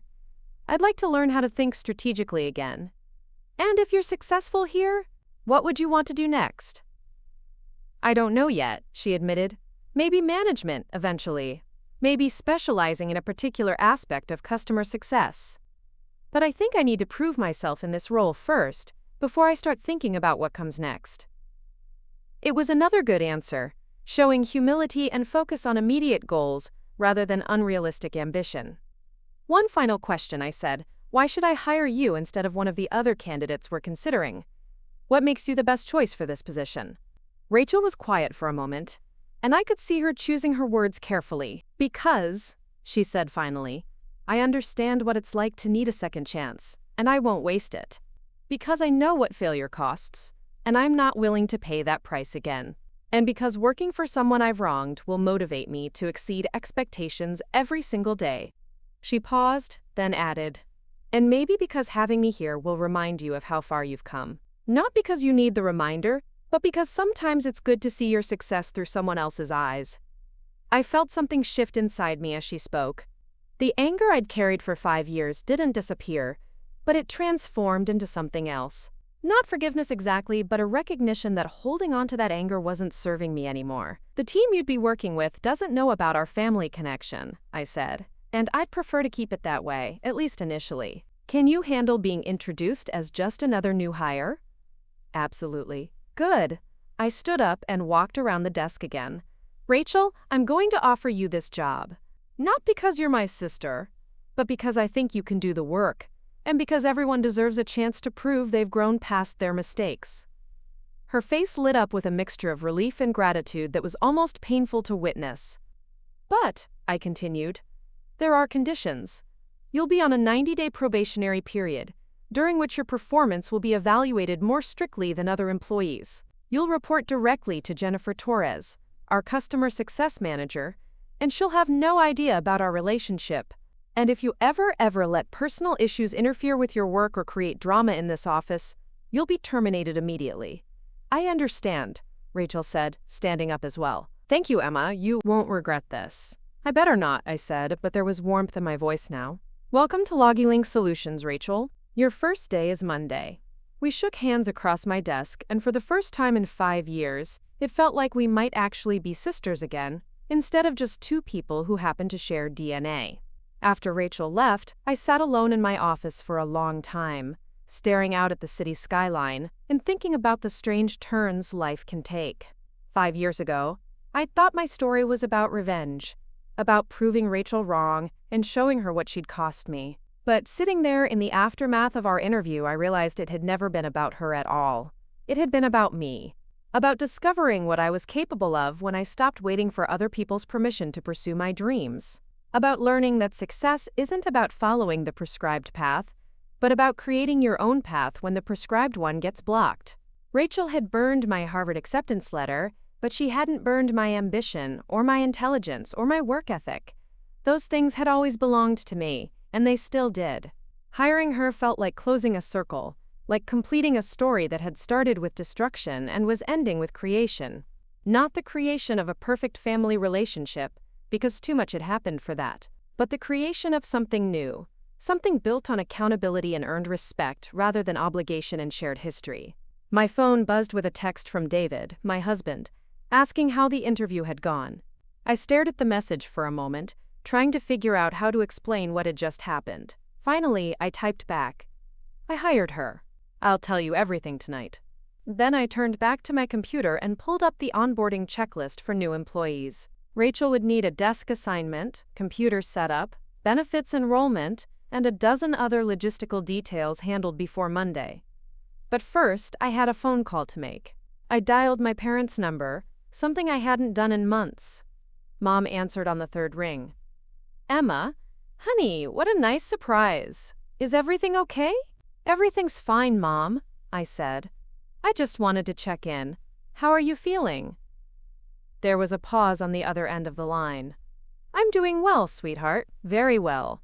I'd like to learn how to think strategically again. And if you're successful here, what would you want to do next?" "I don't know yet," she admitted. "Maybe management, eventually. Maybe specializing in a particular aspect of customer success. But I think I need to prove myself in this role first, before I start thinking about what comes next." It was another good answer, showing humility and focus on immediate goals rather than unrealistic ambition. "One final question," I said. "Why should I hire you instead of one of the other candidates we're considering? What makes you the best choice for this position?" Rachel was quiet for a moment, and I could see her choosing her words carefully. "Because," she said finally, "I understand what it's like to need a second chance, and I won't waste it. Because I know what failure costs, and I'm not willing to pay that price again. And because working for someone I've wronged will motivate me to exceed expectations every single day." She paused, then added, "And maybe because having me here will remind you of how far you've come. Not because you need the reminder, but because sometimes it's good to see your success through someone else's eyes." I felt something shift inside me as she spoke. The anger I'd carried for 5 years didn't disappear, but it transformed into something else. Not forgiveness exactly, but a recognition that holding on to that anger wasn't serving me anymore. "The team you'd be working with doesn't know about our family connection," I said, "and I'd prefer to keep it that way, at least initially. Can you handle being introduced as just another new hire?" "Absolutely." "Good." I stood up and walked around the desk again. "Rachel, I'm going to offer you this job. Not because you're my sister, but because I think you can do the work, and because everyone deserves a chance to prove they've grown past their mistakes." Her face lit up with a mixture of relief and gratitude that was almost painful to witness. "But," I continued, "there are conditions. You'll be on a 90-day probationary period, during which your performance will be evaluated more strictly than other employees. You'll report directly to Jennifer Torres, our customer success manager, and she'll have no idea about our relationship. And if you ever let personal issues interfere with your work or create drama in this office, you'll be terminated immediately." "I understand," Rachel said, standing up as well. "Thank you, Emma. You won't regret this." "I better not," I said, but there was warmth in my voice now. "Welcome to LogiLink Solutions, Rachel. Your first day is Monday. We shook hands across my desk, and for the first time in 5 years, it felt like we might actually be sisters again, instead of just two people who happened to share DNA. After Rachel left, I sat alone in my office for a long time, staring out at the city skyline and thinking about the strange turns life can take. 5 years ago, I thought my story was about revenge, about proving Rachel wrong and showing her what she'd cost me. But sitting there in the aftermath of our interview, I realized it had never been about her at all. It had been about me, about discovering what I was capable of when I stopped waiting for other people's permission to pursue my dreams, about learning that success isn't about following the prescribed path, but about creating your own path when the prescribed one gets blocked. Rachel had burned my Harvard acceptance letter, but she hadn't burned my ambition or my intelligence or my work ethic. Those things had always belonged to me, and they still did. Hiring her felt like closing a circle, like completing a story that had started with destruction and was ending with creation. Not the creation of a perfect family relationship, because too much had happened for that, but the creation of something new, something built on accountability and earned respect rather than obligation and shared history. My phone buzzed with a text from David, my husband, asking how the interview had gone. I stared at the message for a moment, trying to figure out how to explain what had just happened. Finally, I typed back, "I hired her. I'll tell you everything tonight." Then I turned back to my computer and pulled up the onboarding checklist for new employees. Rachel would need a desk assignment, computer setup, benefits enrollment, and a dozen other logistical details handled before Monday. But first, I had a phone call to make. I dialed my parents' number, something I hadn't done in months. Mom answered on the third ring. "Emma, honey, what a nice surprise. Is everything okay?" "Everything's fine, Mom," I said. "I just wanted to check in. How are you feeling?" There was a pause on the other end of the line. "I'm doing well, sweetheart. Very well.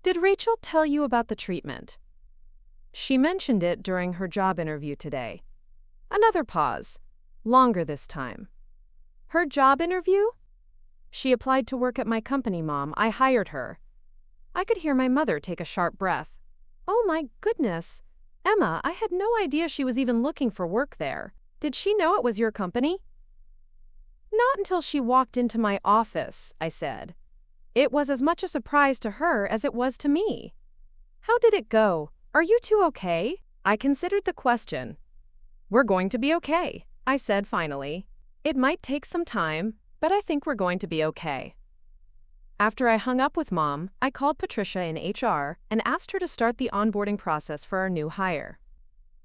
Did Rachel tell you about the treatment?" "She mentioned it during her job interview today." Another pause. Longer this time. "Her job interview?" "She applied to work at my company, Mom. I hired her." I could hear my mother take a sharp breath. "Oh my goodness. Emma, I had no idea she was even looking for work there. Did she know it was your company?" "Not until she walked into my office," I said. "It was as much a surprise to her as it was to me." "How did it go? Are you two okay?" I considered the question. "We're going to be okay," I said finally. "It might take some time, but I think we're going to be okay." After I hung up with Mom, I called Patricia in HR and asked her to start the onboarding process for our new hire.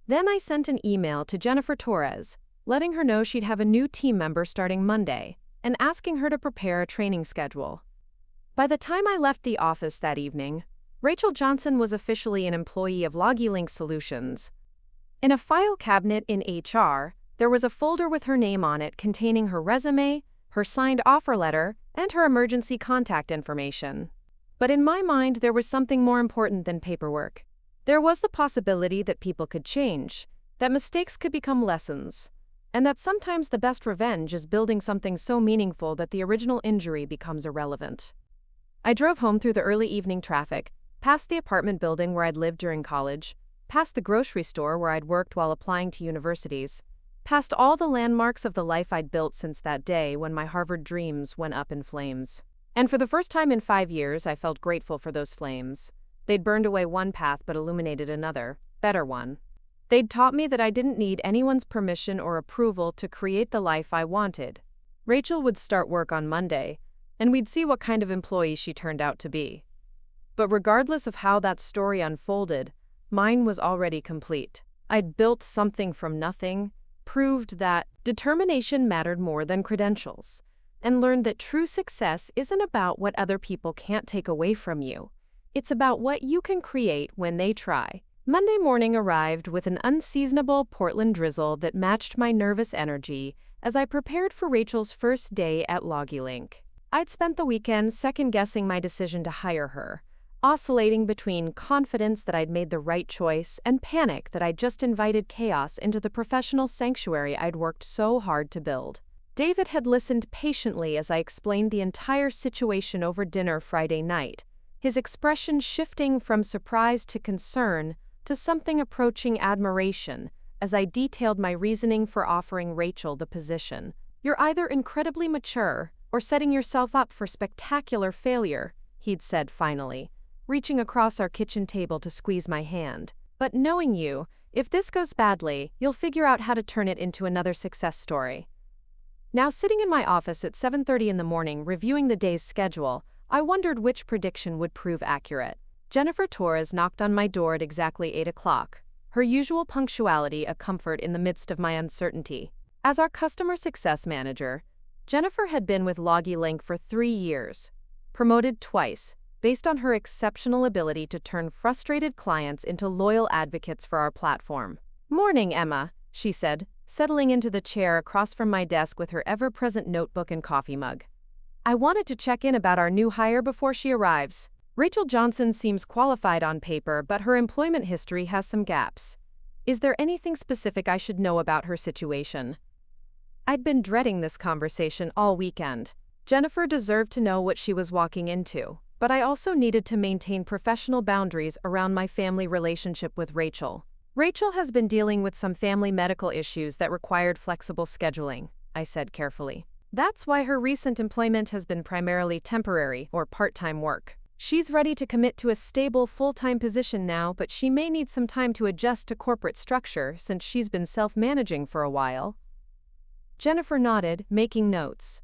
Then I sent an email to Jennifer Torres, letting her know she'd have a new team member starting Monday, and asking her to prepare a training schedule. By the time I left the office that evening, Rachel Johnson was officially an employee of LoggyLink Solutions. In a file cabinet in HR, there was a folder with her name on it containing her resume, her signed offer letter, and her emergency contact information. But in my mind, there was something more important than paperwork. There was the possibility that people could change, that mistakes could become lessons, and that sometimes the best revenge is building something so meaningful that the original injury becomes irrelevant. I drove home through the early evening traffic, past the apartment building where I'd lived during college, past the grocery store where I'd worked while applying to universities, past all the landmarks of the life I'd built since that day when my Harvard dreams went up in flames. And for the first time in 5 years, I felt grateful for those flames. They'd burned away one path but illuminated another, better one. They'd taught me that I didn't need anyone's permission or approval to create the life I wanted. Rachel would start work on Monday, and we'd see what kind of employee she turned out to be. But regardless of how that story unfolded, mine was already complete. I'd built something from nothing, proved that determination mattered more than credentials, and learned that true success isn't about what other people can't take away from you. It's about what you can create when they try. Monday morning arrived with an unseasonable Portland drizzle that matched my nervous energy as I prepared for Rachel's first day at LoggyLink. I'd spent the weekend second-guessing my decision to hire her, oscillating between confidence that I'd made the right choice and panic that I'd just invited chaos into the professional sanctuary I'd worked so hard to build. David had listened patiently as I explained the entire situation over dinner Friday night, his expression shifting from surprise to concern to something approaching admiration as I detailed my reasoning for offering Rachel the position. "You're either incredibly mature or setting yourself up for spectacular failure," he'd said finally, reaching across our kitchen table to squeeze my hand. "But knowing you, if this goes badly, you'll figure out how to turn it into another success story." Now sitting in my office at 7:30 in the morning reviewing the day's schedule, I wondered which prediction would prove accurate. Jennifer Torres knocked on my door at exactly 8 o'clock, her usual punctuality a comfort in the midst of my uncertainty. As our customer success manager, Jennifer had been with LogiLink for 3 years, promoted twice, based on her exceptional ability to turn frustrated clients into loyal advocates for our platform. "Morning, Emma," she said, settling into the chair across from my desk with her ever-present notebook and coffee mug. "I wanted to check in about our new hire before she arrives. Rachel Johnson seems qualified on paper, but her employment history has some gaps. Is there anything specific I should know about her situation?" I'd been dreading this conversation all weekend. Jennifer deserved to know what she was walking into, but I also needed to maintain professional boundaries around my family relationship with Rachel. "Rachel has been dealing with some family medical issues that required flexible scheduling," I said carefully. "That's why her recent employment has been primarily temporary or part-time work. She's ready to commit to a stable full-time position now, but she may need some time to adjust to corporate structure since she's been self-managing for a while." Jennifer nodded, making notes.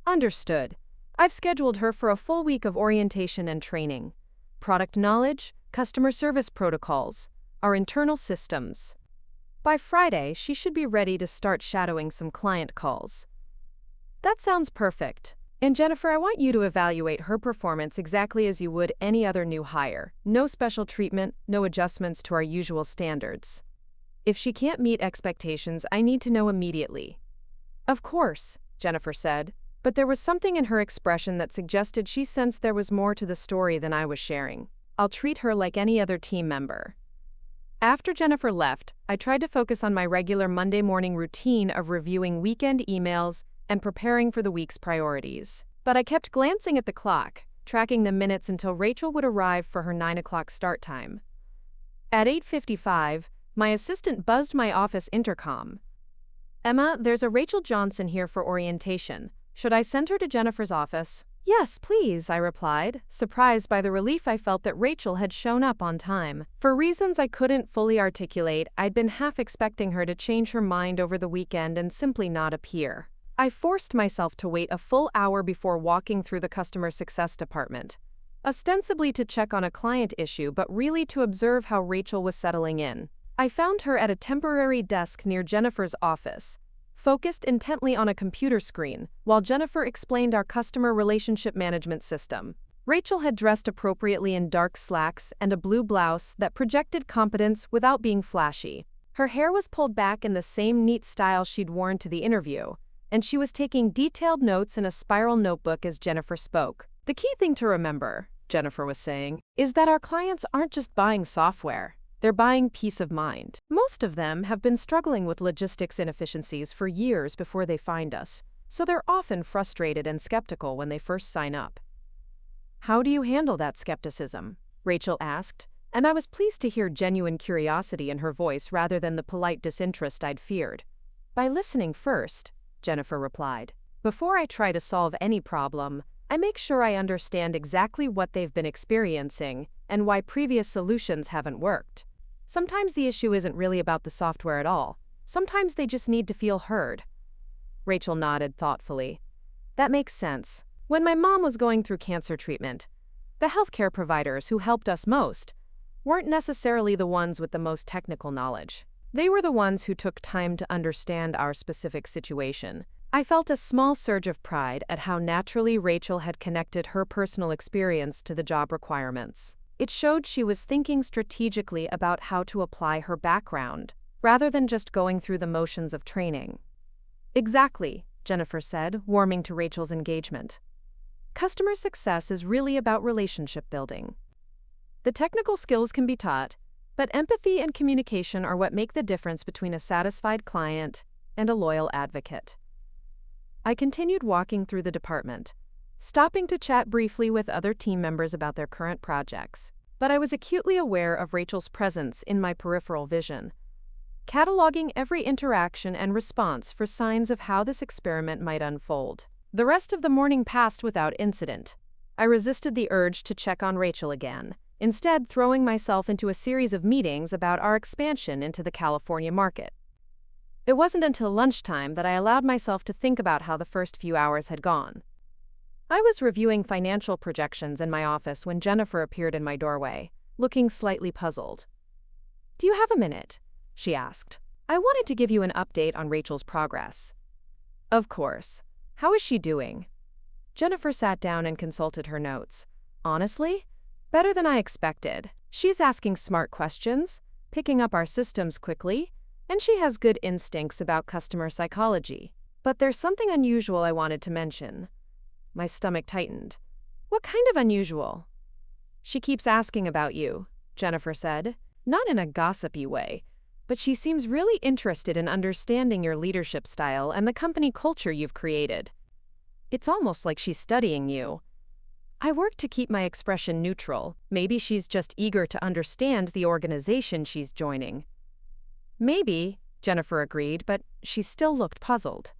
"Understood. I've scheduled her for a full week of orientation and training. Product knowledge, customer service protocols, our internal systems. By Friday, she should be ready to start shadowing some client calls." "That sounds perfect. And Jennifer, I want you to evaluate her performance exactly as you would any other new hire. No special treatment, no adjustments to our usual standards. If she can't meet expectations, I need to know immediately." "Of course," Jennifer said, but there was something in her expression that suggested she sensed there was more to the story than I was sharing. "I'll treat her like any other team member." After Jennifer left, I tried to focus on my regular Monday morning routine of reviewing weekend emails and preparing for the week's priorities. But I kept glancing at the clock, tracking the minutes until Rachel would arrive for her 9 o'clock start time. At 8:55, my assistant buzzed my office intercom. "Emma, there's a Rachel Johnson here for orientation. Should I send her to Jennifer's office?" "Yes, please," I replied, surprised by the relief I felt that Rachel had shown up on time. For reasons I couldn't fully articulate, I'd been half expecting her to change her mind over the weekend and simply not appear. I forced myself to wait a full hour before walking through the customer success department, ostensibly to check on a client issue but really to observe how Rachel was settling in. I found her at a temporary desk near Jennifer's office, focused intently on a computer screen, while Jennifer explained our customer relationship management system. Rachel had dressed appropriately in dark slacks and a blue blouse that projected competence without being flashy. Her hair was pulled back in the same neat style she'd worn to the interview, and she was taking detailed notes in a spiral notebook as Jennifer spoke. "The key thing to remember," Jennifer was saying, "is that our clients aren't just buying software. They're buying peace of mind. Most of them have been struggling with logistics inefficiencies for years before they find us, so they're often frustrated and skeptical when they first sign up." "How do you handle that skepticism?" Rachel asked, and I was pleased to hear genuine curiosity in her voice rather than the polite disinterest I'd feared. "By listening first," Jennifer replied. "Before I try to solve any problem, I make sure I understand exactly what they've been experiencing and why previous solutions haven't worked. Sometimes the issue isn't really about the software at all. Sometimes they just need to feel heard." Rachel nodded thoughtfully. "That makes sense. When my mom was going through cancer treatment, the healthcare providers who helped us most weren't necessarily the ones with the most technical knowledge. They were the ones who took time to understand our specific situation." I felt a small surge of pride at how naturally Rachel had connected her personal experience to the job requirements. It showed she was thinking strategically about how to apply her background, rather than just going through the motions of training. "Exactly," Jennifer said, warming to Rachel's engagement. "Customer success is really about relationship building. The technical skills can be taught, but empathy and communication are what make the difference between a satisfied client and a loyal advocate." I continued walking through the department, stopping to chat briefly with other team members about their current projects. but I was acutely aware of Rachel's presence in my peripheral vision, cataloging every interaction and response for signs of how this experiment might unfold. The rest of the morning passed without incident. I resisted the urge to check on Rachel again, instead throwing myself into a series of meetings about our expansion into the California market. It wasn't until lunchtime that I allowed myself to think about how the first few hours had gone. I was reviewing financial projections in my office when Jennifer appeared in my doorway, looking slightly puzzled. "Do you have a minute?" she asked. "I wanted to give you an update on Rachel's progress." "Of course. How is she doing?" Jennifer sat down and consulted her notes. "Honestly, better than I expected. She's asking smart questions, picking up our systems quickly, and she has good instincts about customer psychology. But there's something unusual I wanted to mention." My stomach tightened. "What kind of unusual?" "She keeps asking about you," Jennifer said, not in a gossipy way, but she seems really interested in understanding your leadership style and the company culture you've created. It's almost like she's studying you." I worked to keep my expression neutral. Maybe she's just eager to understand the organization she's joining. "Maybe," Jennifer agreed, but she still looked puzzled.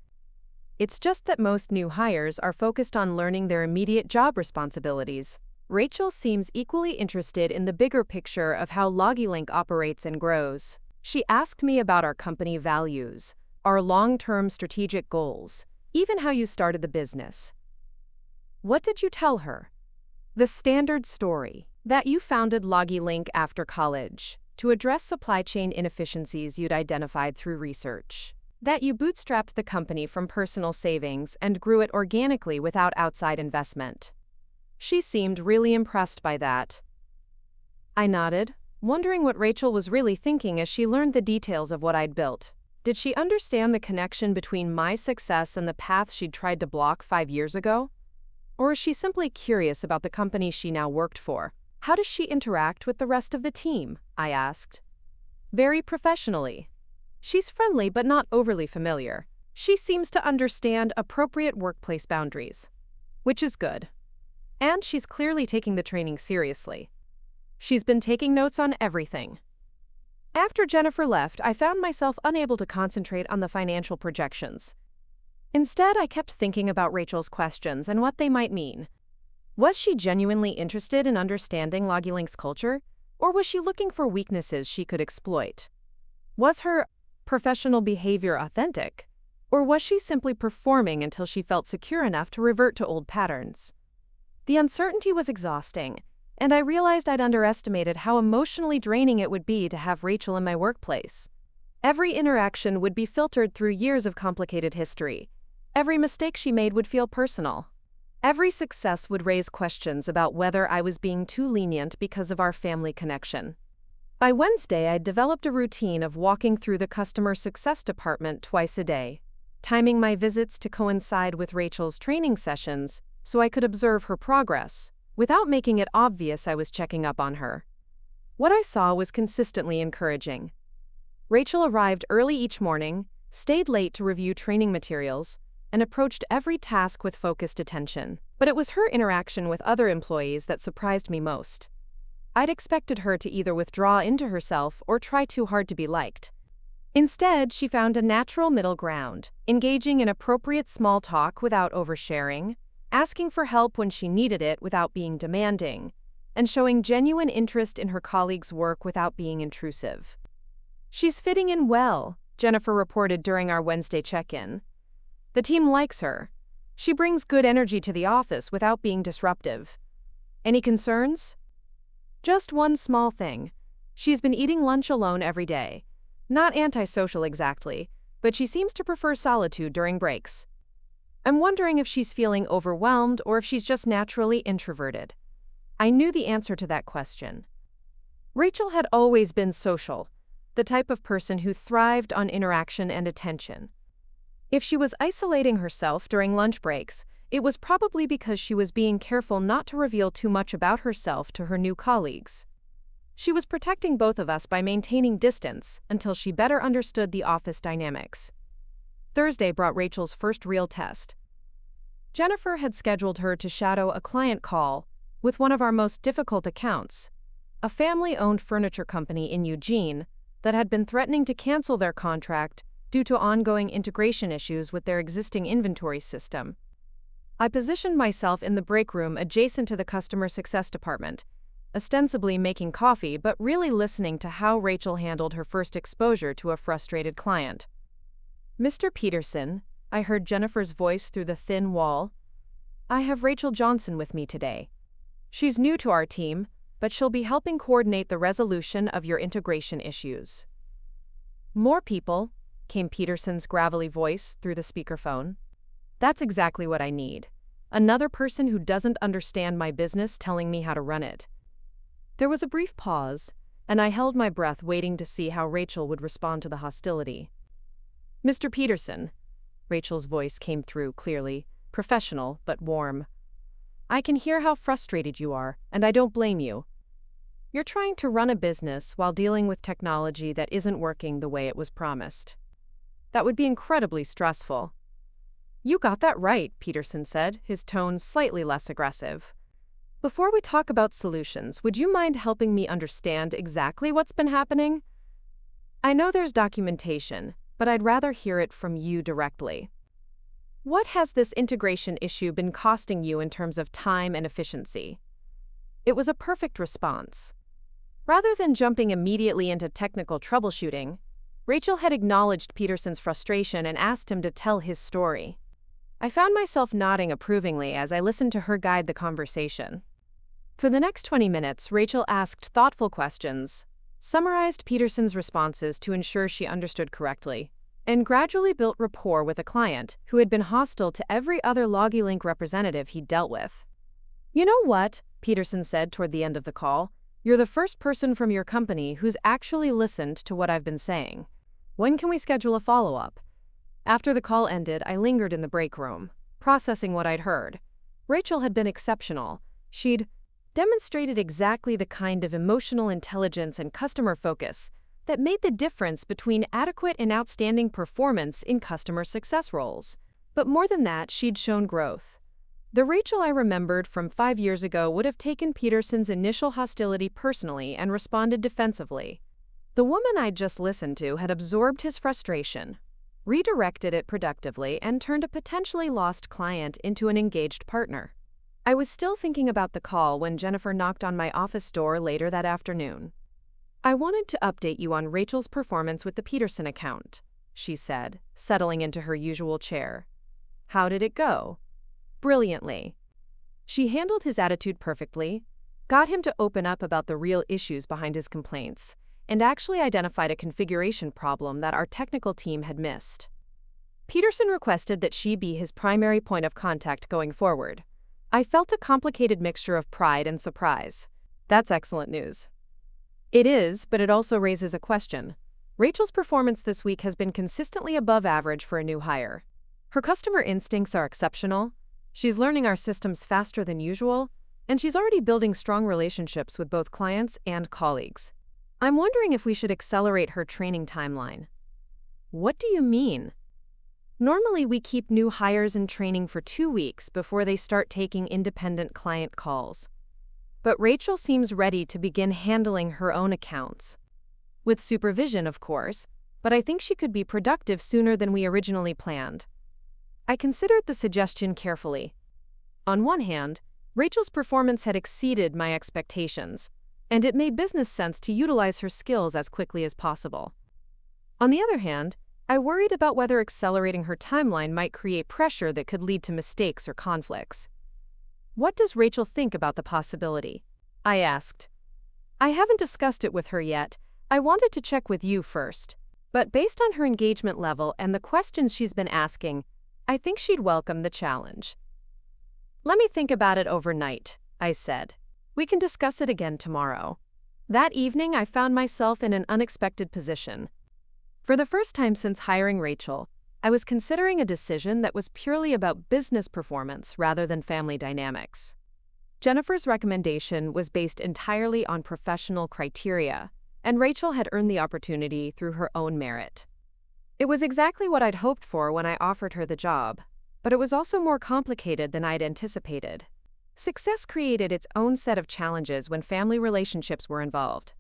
"It's just that most new hires are focused on learning their immediate job responsibilities. Rachel seems equally interested in the bigger picture of how LogiLink operates and grows. She asked me about our company values, our long-term strategic goals, even how you started the business." "What did you tell her?" "The standard story. That you founded LogiLink after college to address supply chain inefficiencies you'd identified through research. That you bootstrapped the company from personal savings and grew it organically without outside investment." She seemed really impressed by that. I nodded, wondering what Rachel was really thinking as she learned the details of what I'd built. Did she understand the connection between my success and the path she'd tried to block 5 years ago? Or is she simply curious about the company she now worked for? "How does she interact with the rest of the team?" I asked. "Very professionally. She's friendly but not overly familiar. She seems to understand appropriate workplace boundaries, which is good. And she's clearly taking the training seriously. She's been taking notes on everything." After Jennifer left, I found myself unable to concentrate on the financial projections. Instead, I kept thinking about Rachel's questions and what they might mean. Was she genuinely interested in understanding LogiLink's culture, or was she looking for weaknesses she could exploit? Was her professional behavior authentic, or was she simply performing until she felt secure enough to revert to old patterns? The uncertainty was exhausting, and I realized I'd underestimated how emotionally draining it would be to have Rachel in my workplace. Every interaction would be filtered through years of complicated history. Every mistake she made would feel personal. Every success would raise questions about whether I was being too lenient because of our family connection. By Wednesday, I'd developed a routine of walking through the customer success department twice a day, timing my visits to coincide with Rachel's training sessions so I could observe her progress, without making it obvious I was checking up on her. What I saw was consistently encouraging. Rachel arrived early each morning, stayed late to review training materials, and approached every task with focused attention. But it was her interaction with other employees that surprised me most. I'd expected her to either withdraw into herself or try too hard to be liked. Instead, she found a natural middle ground, engaging in appropriate small talk without oversharing, asking for help when she needed it without being demanding, and showing genuine interest in her colleagues' work without being intrusive. "She's fitting in well," Jennifer reported during our Wednesday check-in. "The team likes her. She brings good energy to the office without being disruptive. Any concerns?" "Just one small thing. She's been eating lunch alone every day. Not antisocial exactly, but she seems to prefer solitude during breaks. I'm wondering if she's feeling overwhelmed or if she's just naturally introverted." I knew the answer to that question. Rachel had always been social, the type of person who thrived on interaction and attention. If she was isolating herself during lunch breaks, it was probably because she was being careful not to reveal too much about herself to her new colleagues. She was protecting both of us by maintaining distance until she better understood the office dynamics. Thursday brought Rachel's first real test. Jennifer had scheduled her to shadow a client call with one of our most difficult accounts, a family-owned furniture company in Eugene that had been threatening to cancel their contract due to ongoing integration issues with their existing inventory system. I positioned myself in the break room adjacent to the customer success department, ostensibly making coffee but really listening to how Rachel handled her first exposure to a frustrated client. "Mr. Peterson," I heard Jennifer's voice through the thin wall. "I have Rachel Johnson with me today. She's new to our team, but she'll be helping coordinate the resolution of your integration issues." "More people," came Peterson's gravelly voice through the speakerphone. "That's exactly what I need. Another person who doesn't understand my business telling me how to run it." There was a brief pause, and I held my breath waiting to see how Rachel would respond to the hostility. "Mr. Peterson," Rachel's voice came through clearly, professional but warm. "I can hear how frustrated you are, and I don't blame you. You're trying to run a business while dealing with technology that isn't working the way it was promised. That would be incredibly stressful." "You got that right," Peterson said, his tone slightly less aggressive. "Before we talk about solutions, would you mind helping me understand exactly what's been happening? I know there's documentation, but I'd rather hear it from you directly. What has this integration issue been costing you in terms of time and efficiency?" It was a perfect response. Rather than jumping immediately into technical troubleshooting, Rachel had acknowledged Peterson's frustration and asked him to tell his story. I found myself nodding approvingly as I listened to her guide the conversation. For the next 20 minutes, Rachel asked thoughtful questions, summarized Peterson's responses to ensure she understood correctly, and gradually built rapport with a client who had been hostile to every other LogiLink representative he'd dealt with. "You know what?" Peterson said toward the end of the call. "You're the first person from your company who's actually listened to what I've been saying. When can we schedule a follow-up?" After the call ended, I lingered in the break room, processing what I'd heard. Rachel had been exceptional. She'd demonstrated exactly the kind of emotional intelligence and customer focus that made the difference between adequate and outstanding performance in customer success roles. But more than that, she'd shown growth. The Rachel I remembered from 5 years ago would have taken Peterson's initial hostility personally and responded defensively. The woman I'd just listened to had absorbed his frustration, redirected it productively, and turned a potentially lost client into an engaged partner. I was still thinking about the call when Jennifer knocked on my office door later that afternoon. "I wanted to update you on Rachel's performance with the Peterson account," she said, settling into her usual chair. "How did it go?" "Brilliantly. She handled his attitude perfectly, got him to open up about the real issues behind his complaints, and actually identified a configuration problem that our technical team had missed. Peterson requested that she be his primary point of contact going forward." I felt a complicated mixture of pride and surprise. "That's excellent news." "It is, but it also raises a question. Rachel's performance this week has been consistently above average for a new hire. Her customer instincts are exceptional, she's learning our systems faster than usual, and she's already building strong relationships with both clients and colleagues. I'm wondering if we should accelerate her training timeline." "What do you mean?" "Normally, we keep new hires in training for 2 weeks before they start taking independent client calls. But Rachel seems ready to begin handling her own accounts. With supervision, of course, but I think she could be productive sooner than we originally planned." I considered the suggestion carefully. On one hand, Rachel's performance had exceeded my expectations, and it made business sense to utilize her skills as quickly as possible. On the other hand, I worried about whether accelerating her timeline might create pressure that could lead to mistakes or conflicts. "What does Rachel think about the possibility?" I asked. "I haven't discussed it with her yet. I wanted to check with you first. But based on her engagement level and the questions she's been asking, I think she'd welcome the challenge." "Let me think about it overnight," I said. "We can discuss it again tomorrow." That evening, I found myself in an unexpected position. For the first time since hiring Rachel, I was considering a decision that was purely about business performance rather than family dynamics. Jennifer's recommendation was based entirely on professional criteria, and Rachel had earned the opportunity through her own merit. It was exactly what I'd hoped for when I offered her the job, but it was also more complicated than I'd anticipated. Success created its own set of challenges when family relationships were involved.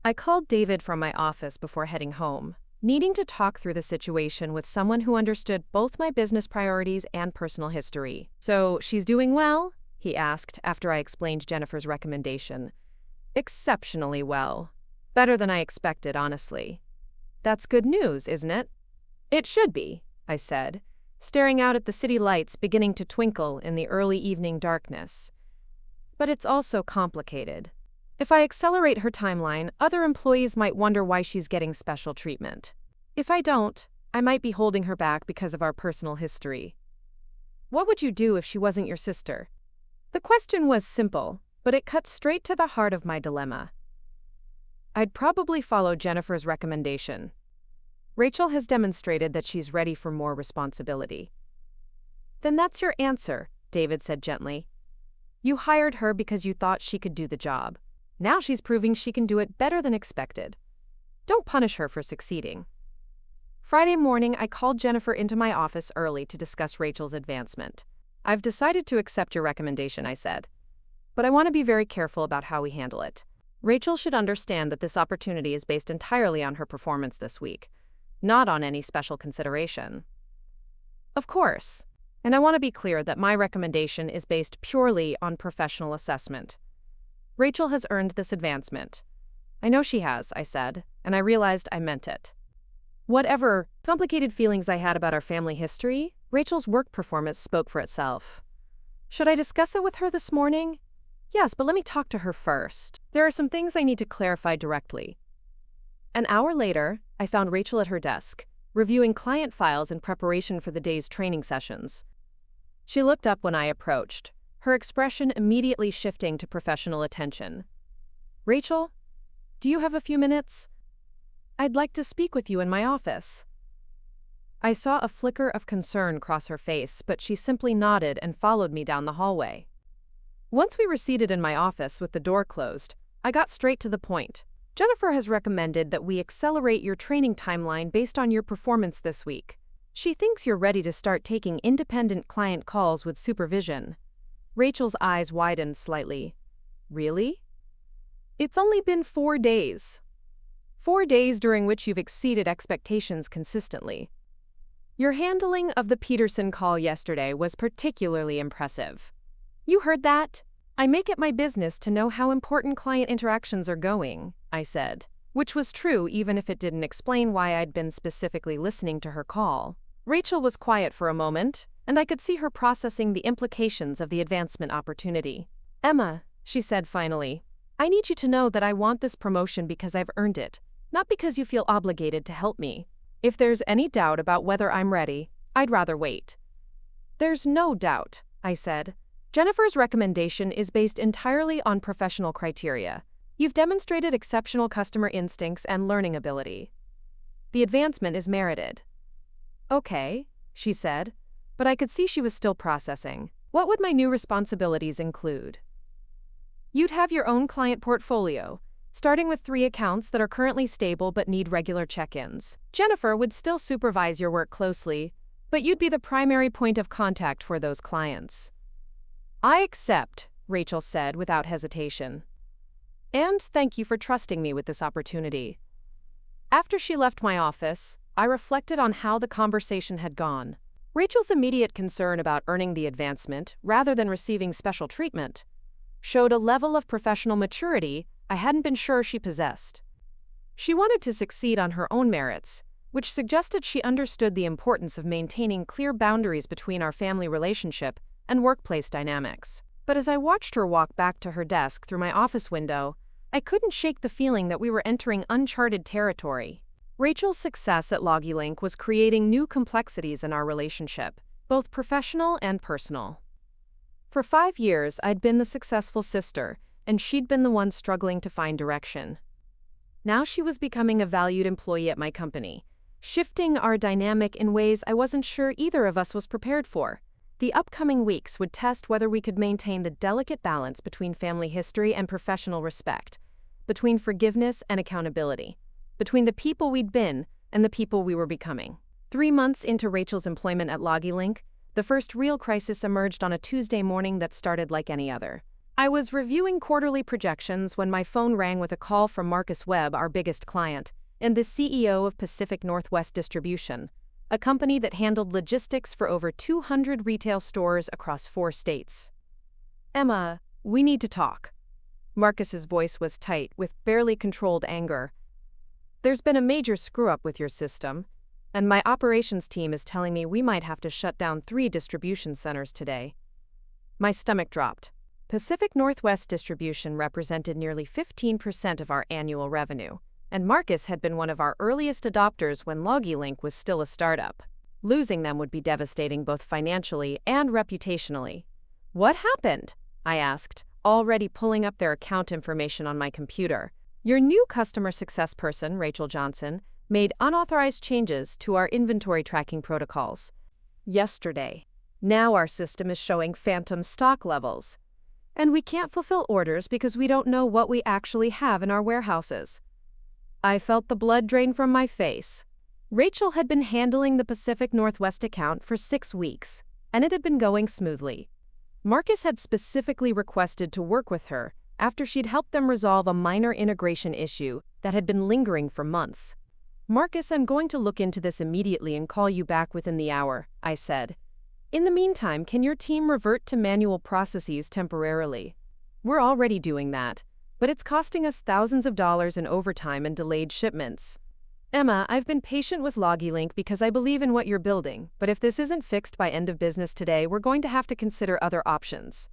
I called David from my office before heading home, needing to talk through the situation with someone who understood both my business priorities and personal history. "So, she's doing well?" he asked after I explained Jennifer's recommendation. "Exceptionally well. Better than I expected, honestly." "That's good news, isn't it?" "It should be," I said, staring out at the city lights beginning to twinkle in the early evening darkness. "But it's also complicated. If I accelerate her timeline, other employees might wonder why she's getting special treatment. If I don't, I might be holding her back because of our personal history." "What would you do if she wasn't your sister?" The question was simple, but it cut straight to the heart of my dilemma. "I'd probably follow Jennifer's recommendation. Rachel has demonstrated that she's ready for more responsibility." "Then that's your answer," David said gently. "You hired her because you thought she could do the job. Now she's proving she can do it better than expected. Don't punish her for succeeding." Friday morning, I called Jennifer into my office early to discuss Rachel's advancement. "I've decided to accept your recommendation," I said. "But I want to be very careful about how we handle it. Rachel should understand that this opportunity is based entirely on her performance this week, not on any special consideration." "Of course. And I want to be clear that my recommendation is based purely on professional assessment. Rachel has earned this advancement." "I know she has," I said, and I realized I meant it. Whatever complicated feelings I had about our family history, Rachel's work performance spoke for itself. "Should I discuss it with her this morning?" "Yes, but let me talk to her first. There are some things I need to clarify directly." An hour later, I found Rachel at her desk, reviewing client files in preparation for the day's training sessions. She looked up when I approached, her expression immediately shifting to professional attention. "Rachel, do you have a few minutes? I'd like to speak with you in my office." I saw a flicker of concern cross her face, but she simply nodded and followed me down the hallway. Once we were seated in my office with the door closed, I got straight to the point. "Jennifer has recommended that we accelerate your training timeline based on your performance this week. She thinks you're ready to start taking independent client calls with supervision." Rachel's eyes widened slightly. "Really? It's only been 4 days. 4 days during which you've exceeded expectations consistently. Your handling of the Peterson call yesterday was particularly impressive." "You heard that? I make it my business to know how important client interactions are going," I said, which was true even if it didn't explain why I'd been specifically listening to her call. Rachel was quiet for a moment, and I could see her processing the implications of the advancement opportunity. "Emma," she said finally, "I need you to know that I want this promotion because I've earned it, not because you feel obligated to help me. If there's any doubt about whether I'm ready, I'd rather wait." "There's no doubt," I said. "Jennifer's recommendation is based entirely on professional criteria. You've demonstrated exceptional customer instincts and learning ability. The advancement is merited." "Okay," she said, but I could see she was still processing. "What would my new responsibilities include?" "You'd have your own client portfolio, starting with 3 accounts that are currently stable but need regular check-ins. Jennifer would still supervise your work closely, but you'd be the primary point of contact for those clients." "I accept," Rachel said without hesitation. "And thank you for trusting me with this opportunity." After she left my office, I reflected on how the conversation had gone. Rachel's immediate concern about earning the advancement, rather than receiving special treatment, showed a level of professional maturity I hadn't been sure she possessed. She wanted to succeed on her own merits, which suggested she understood the importance of maintaining clear boundaries between our family relationship and workplace dynamics. But as I watched her walk back to her desk through my office window, I couldn't shake the feeling that we were entering uncharted territory. Rachel's success at LoggyLink was creating new complexities in our relationship, both professional and personal. For 5 years, I'd been the successful sister, and she'd been the one struggling to find direction. Now she was becoming a valued employee at my company, shifting our dynamic in ways I wasn't sure either of us was prepared for. The upcoming weeks would test whether we could maintain the delicate balance between family history and professional respect, between forgiveness and accountability, between the people we'd been and the people we were becoming. 3 months into Rachel's employment at LoggyLink, The first real crisis emerged on a Tuesday morning that started like any other. I was reviewing quarterly projections when my phone rang with a call from Marcus Webb, our biggest client, and the CEO of Pacific Northwest Distribution, a company that handled logistics for over 200 retail stores across 4 states. "Emma, we need to talk." Marcus's voice was tight, with barely controlled anger. "There's been a major screw-up with your system, and my operations team is telling me we might have to shut down 3 distribution centers today." My stomach dropped. Pacific Northwest Distribution represented nearly 15% of our annual revenue, and Marcus had been one of our earliest adopters when LogiLink was still a startup. Losing them would be devastating both financially and reputationally. "What happened?" I asked, already pulling up their account information on my computer. "Your new customer success person, Rachel Johnson, made unauthorized changes to our inventory tracking protocols yesterday. Now our system is showing phantom stock levels, and we can't fulfill orders because we don't know what we actually have in our warehouses." I felt the blood drain from my face. Rachel had been handling the Pacific Northwest account for 6 weeks, and it had been going smoothly. Marcus had specifically requested to work with her after she'd helped them resolve a minor integration issue that had been lingering for months. "Marcus, I'm going to look into this immediately and call you back within the hour," I said. "In the meantime, can your team revert to manual processes temporarily?" "We're already doing that, but it's costing us thousands of dollars in overtime and delayed shipments." "Emma, I've been patient with LogiLink because I believe in what you're building, but if this isn't fixed by end of business today, we're going to have to consider other options."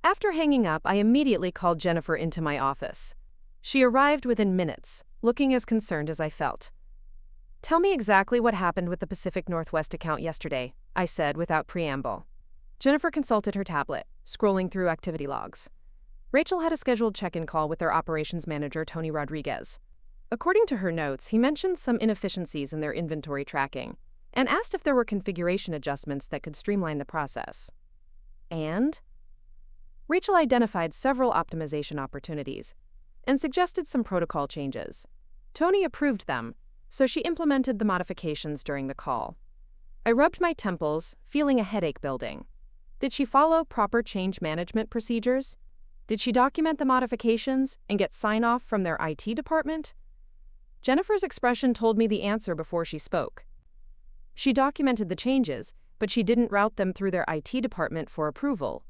After hanging up, I immediately called Jennifer into my office. She arrived within minutes, looking as concerned as I felt. "Tell me exactly what happened with the Pacific Northwest account yesterday," I said without preamble. Jennifer consulted her tablet, scrolling through activity logs. Rachel had a scheduled check-in call with their operations manager, Tony Rodriguez. According to her notes, he mentioned some inefficiencies in their inventory tracking and asked if there were configuration adjustments that could streamline the process. And Rachel identified several optimization opportunities and suggested some protocol changes. Tony approved them, so she implemented the modifications during the call. I rubbed my temples, feeling a headache building. Did she follow proper change management procedures? Did she document the modifications and get sign-off from their IT department? Jennifer's expression told me the answer before she spoke. She documented the changes, but she didn't route them through their IT department for approval.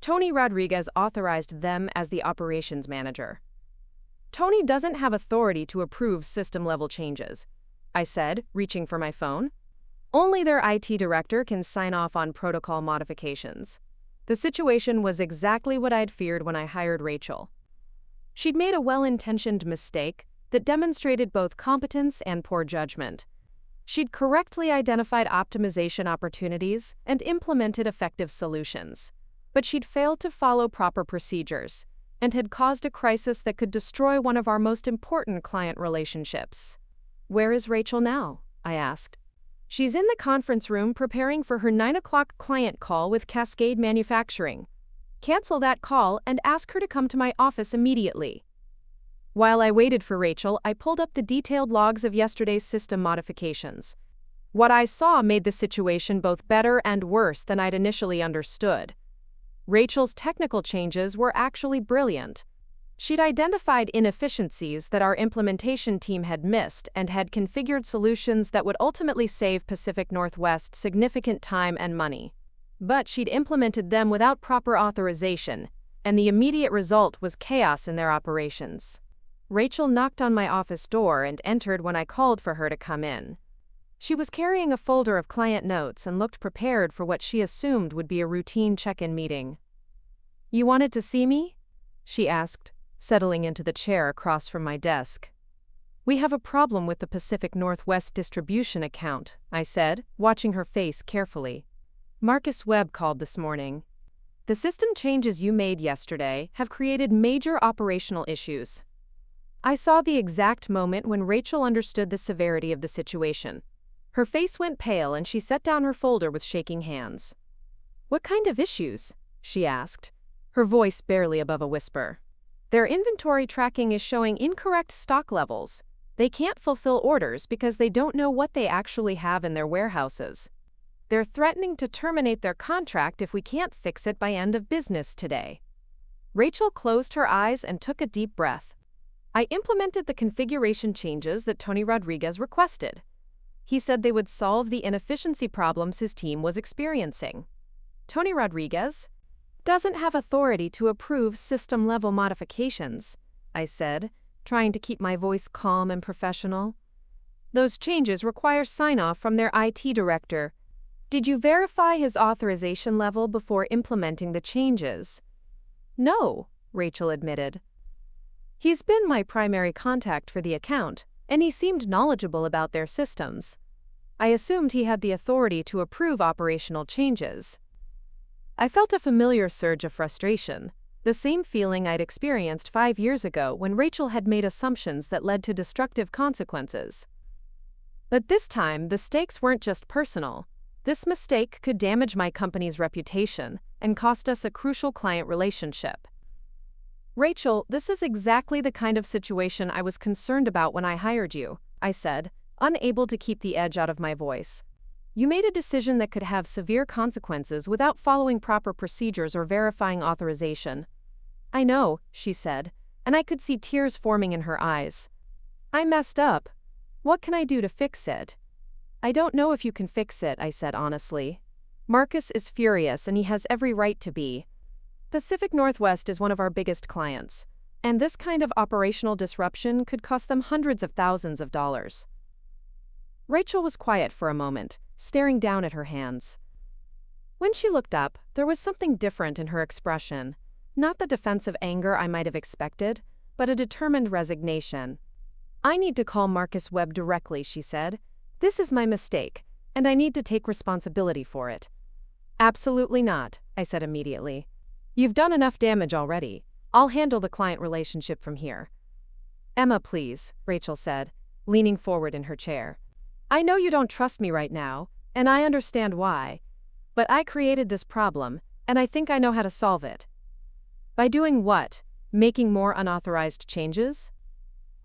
Tony Rodriguez authorized them as the operations manager. "Tony doesn't have authority to approve system-level changes," I said, reaching for my phone. "Only their IT director can sign off on protocol modifications." The situation was exactly what I'd feared when I hired Rachel. She'd made a well-intentioned mistake that demonstrated both competence and poor judgment. She'd correctly identified optimization opportunities and implemented effective solutions, but she'd failed to follow proper procedures and had caused a crisis that could destroy one of our most important client relationships. "Where is Rachel now?" I asked. "She's in the conference room preparing for her 9 o'clock client call with Cascade Manufacturing. Cancel that call and ask her to come to my office immediately." While I waited for Rachel, I pulled up the detailed logs of yesterday's system modifications. What I saw made the situation both better and worse than I'd initially understood. Rachel's technical changes were actually brilliant. She'd identified inefficiencies that our implementation team had missed and had configured solutions that would ultimately save Pacific Northwest significant time and money. But she'd implemented them without proper authorization, and the immediate result was chaos in their operations. Rachel knocked on my office door and entered when I called for her to come in. She was carrying a folder of client notes and looked prepared for what she assumed would be a routine check-in meeting. "You wanted to see me?" she asked, settling into the chair across from my desk. "We have a problem with the Pacific Northwest distribution account," I said, watching her face carefully. "Marcus Webb called this morning. The system changes you made yesterday have created major operational issues." I saw the exact moment when Rachel understood the severity of the situation. Her face went pale and she set down her folder with shaking hands. "What kind of issues?" she asked, her voice barely above a whisper. "Their inventory tracking is showing incorrect stock levels. They can't fulfill orders because they don't know what they actually have in their warehouses." They're threatening to terminate their contract if we can't fix it by end of business today. Rachel closed her eyes and took a deep breath. I implemented the configuration changes that Tony Rodriguez requested. He said they would solve the inefficiency problems his team was experiencing. Tony Rodriguez doesn't have authority to approve system-level modifications, I said, trying to keep my voice calm and professional. Those changes require sign-off from their IT director. Did you verify his authorization level before implementing the changes? No, Rachel admitted. He's been my primary contact for the account, and he seemed knowledgeable about their systems. I assumed he had the authority to approve operational changes. I felt a familiar surge of frustration, the same feeling I'd experienced 5 years ago when Rachel had made assumptions that led to destructive consequences. But this time, the stakes weren't just personal. This mistake could damage my company's reputation and cost us a crucial client relationship. Rachel, this is exactly the kind of situation I was concerned about when I hired you, I said, unable to keep the edge out of my voice. You made a decision that could have severe consequences without following proper procedures or verifying authorization. I know, she said, and I could see tears forming in her eyes. I messed up. What can I do to fix it? I don't know if you can fix it, I said honestly. Marcus is furious and he has every right to be. Pacific Northwest is one of our biggest clients, and this kind of operational disruption could cost them hundreds of thousands of dollars. Rachel was quiet for a moment, staring down at her hands. When she looked up, there was something different in her expression, not the defensive anger I might have expected, but a determined resignation. I need to call Marcus Webb directly, she said. This is my mistake, and I need to take responsibility for it. Absolutely not, I said immediately. You've done enough damage already. I'll handle the client relationship from here. Emma, please, Rachel said, leaning forward in her chair. I know you don't trust me right now, and I understand why, but I created this problem, and I think I know how to solve it. By doing what? Making more unauthorized changes?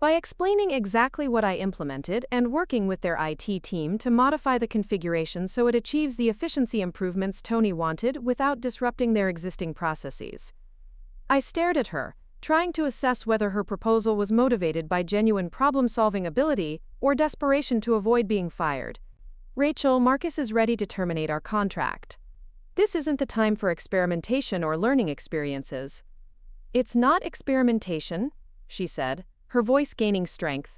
By explaining exactly what I implemented and working with their IT team to modify the configuration so it achieves the efficiency improvements Tony wanted without disrupting their existing processes. I stared at her, trying to assess whether her proposal was motivated by genuine problem-solving ability or desperation to avoid being fired. Rachel, Marcus is ready to terminate our contract. This isn't the time for experimentation or learning experiences. It's not experimentation, she said, her voice gaining strength.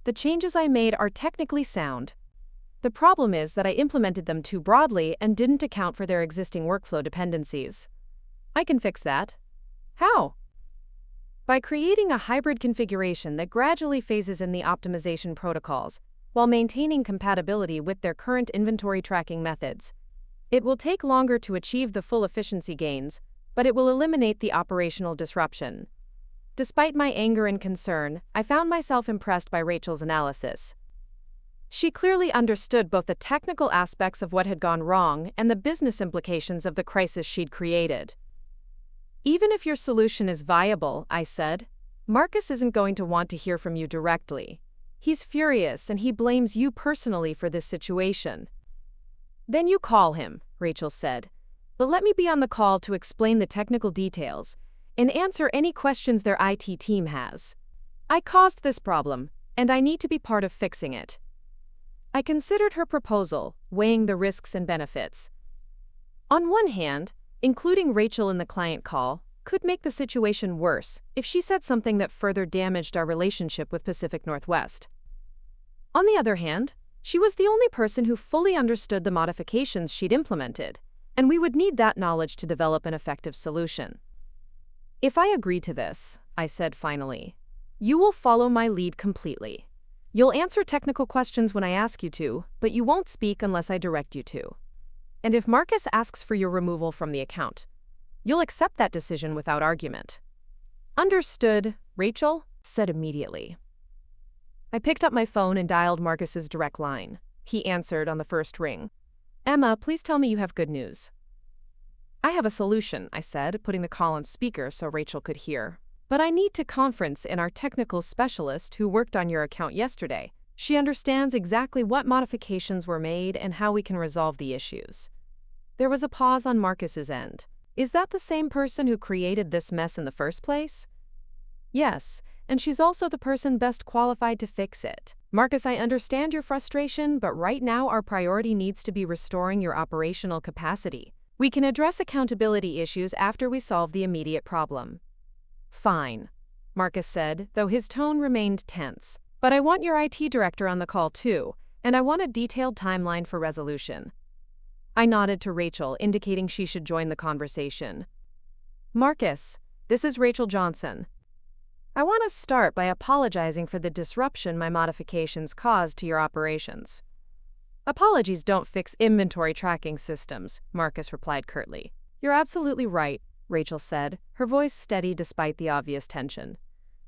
The changes I made are technically sound. The problem is that I implemented them too broadly and didn't account for their existing workflow dependencies. I can fix that. How? By creating a hybrid configuration that gradually phases in the optimization protocols, while maintaining compatibility with their current inventory tracking methods. It will take longer to achieve the full efficiency gains, but it will eliminate the operational disruption. Despite my anger and concern, I found myself impressed by Rachel's analysis. She clearly understood both the technical aspects of what had gone wrong and the business implications of the crisis she'd created. Even if your solution is viable, I said, Marcus isn't going to want to hear from you directly. He's furious and he blames you personally for this situation. Then you call him, Rachel said. But let me be on the call to explain the technical details and answer any questions their IT team has. I caused this problem, and I need to be part of fixing it. I considered her proposal, weighing the risks and benefits. On one hand, including Rachel in the client call could make the situation worse if she said something that further damaged our relationship with Pacific Northwest. On the other hand, she was the only person who fully understood the modifications she'd implemented, and we would need that knowledge to develop an effective solution. If I agree to this, I said finally, you will follow my lead completely. You'll answer technical questions when I ask you to, but you won't speak unless I direct you to. And if Marcus asks for your removal from the account, you'll accept that decision without argument. Understood, Rachel said immediately. I picked up my phone and dialed Marcus's direct line. He answered on the first ring. Emma, please tell me you have good news. I have a solution, I said, putting the call on speaker so Rachel could hear. But I need to conference in our technical specialist who worked on your account yesterday, She understands exactly what modifications were made and how we can resolve the issues. There was a pause on Marcus's end. Is that the same person who created this mess in the first place? Yes, and she's also the person best qualified to fix it. Marcus, I understand your frustration, but right now our priority needs to be restoring your operational capacity. We can address accountability issues after we solve the immediate problem. Fine, Marcus said, though his tone remained tense. But I want your IT director on the call too, and I want a detailed timeline for resolution. I nodded to Rachel, indicating she should join the conversation. Marcus, this is Rachel Johnson. I want to start by apologizing for the disruption my modifications caused to your operations. Apologies don't fix inventory tracking systems, Marcus replied curtly. You're absolutely right, Rachel said, her voice steady despite the obvious tension.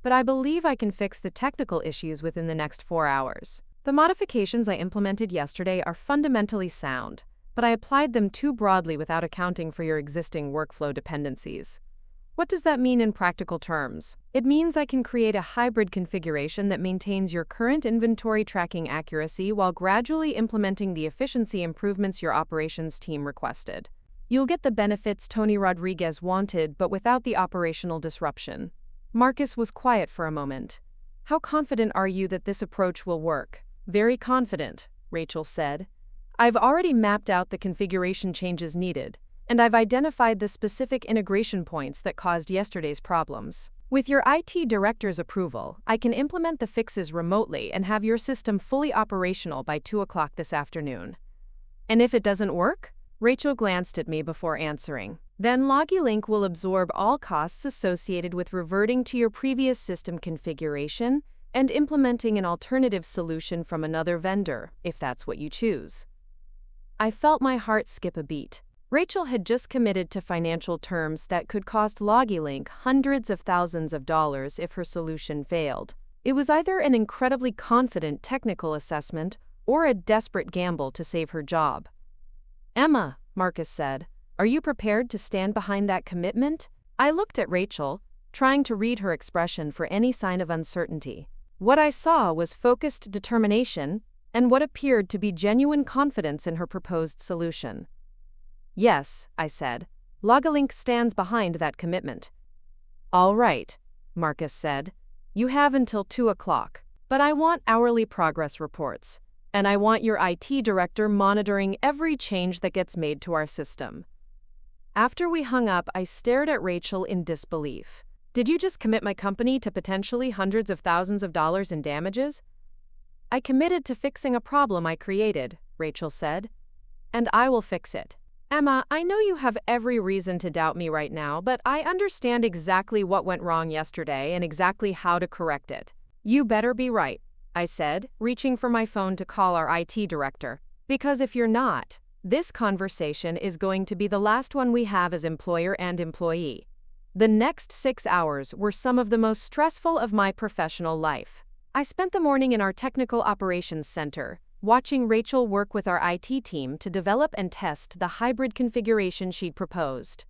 But I believe I can fix the technical issues within the next 4 hours. The modifications I implemented yesterday are fundamentally sound, but I applied them too broadly without accounting for your existing workflow dependencies. What does that mean in practical terms? It means I can create a hybrid configuration that maintains your current inventory tracking accuracy while gradually implementing the efficiency improvements your operations team requested. You'll get the benefits Tony Rodriguez wanted, but without the operational disruption. Marcus was quiet for a moment. How confident are you that this approach will work? Very confident, Rachel said. I've already mapped out the configuration changes needed, and I've identified the specific integration points that caused yesterday's problems. With your IT director's approval, I can implement the fixes remotely and have your system fully operational by 2 o'clock this afternoon. And if it doesn't work? Rachel glanced at me before answering. Then LogiLink will absorb all costs associated with reverting to your previous system configuration and implementing an alternative solution from another vendor, if that's what you choose. I felt my heart skip a beat. Rachel had just committed to financial terms that could cost LogiLink hundreds of thousands of dollars if her solution failed. It was either an incredibly confident technical assessment or a desperate gamble to save her job. Emma, Marcus said, are you prepared to stand behind that commitment? I looked at Rachel, trying to read her expression for any sign of uncertainty. What I saw was focused determination and what appeared to be genuine confidence in her proposed solution. Yes, I said. LogiLink stands behind that commitment. All right, Marcus said. You have until 2 o'clock, but I want hourly progress reports, and I want your IT director monitoring every change that gets made to our system. After we hung up, I stared at Rachel in disbelief. Did you just commit my company to potentially hundreds of thousands of dollars in damages? I committed to fixing a problem I created, Rachel said, and I will fix it. Emma, I know you have every reason to doubt me right now, but I understand exactly what went wrong yesterday and exactly how to correct it. You better be right, I said, reaching for my phone to call our IT director. Because if you're not, this conversation is going to be the last one we have as employer and employee. The next 6 hours were some of the most stressful of my professional life. I spent the morning in our technical operations center, watching Rachel work with our IT team to develop and test the hybrid configuration she'd proposed.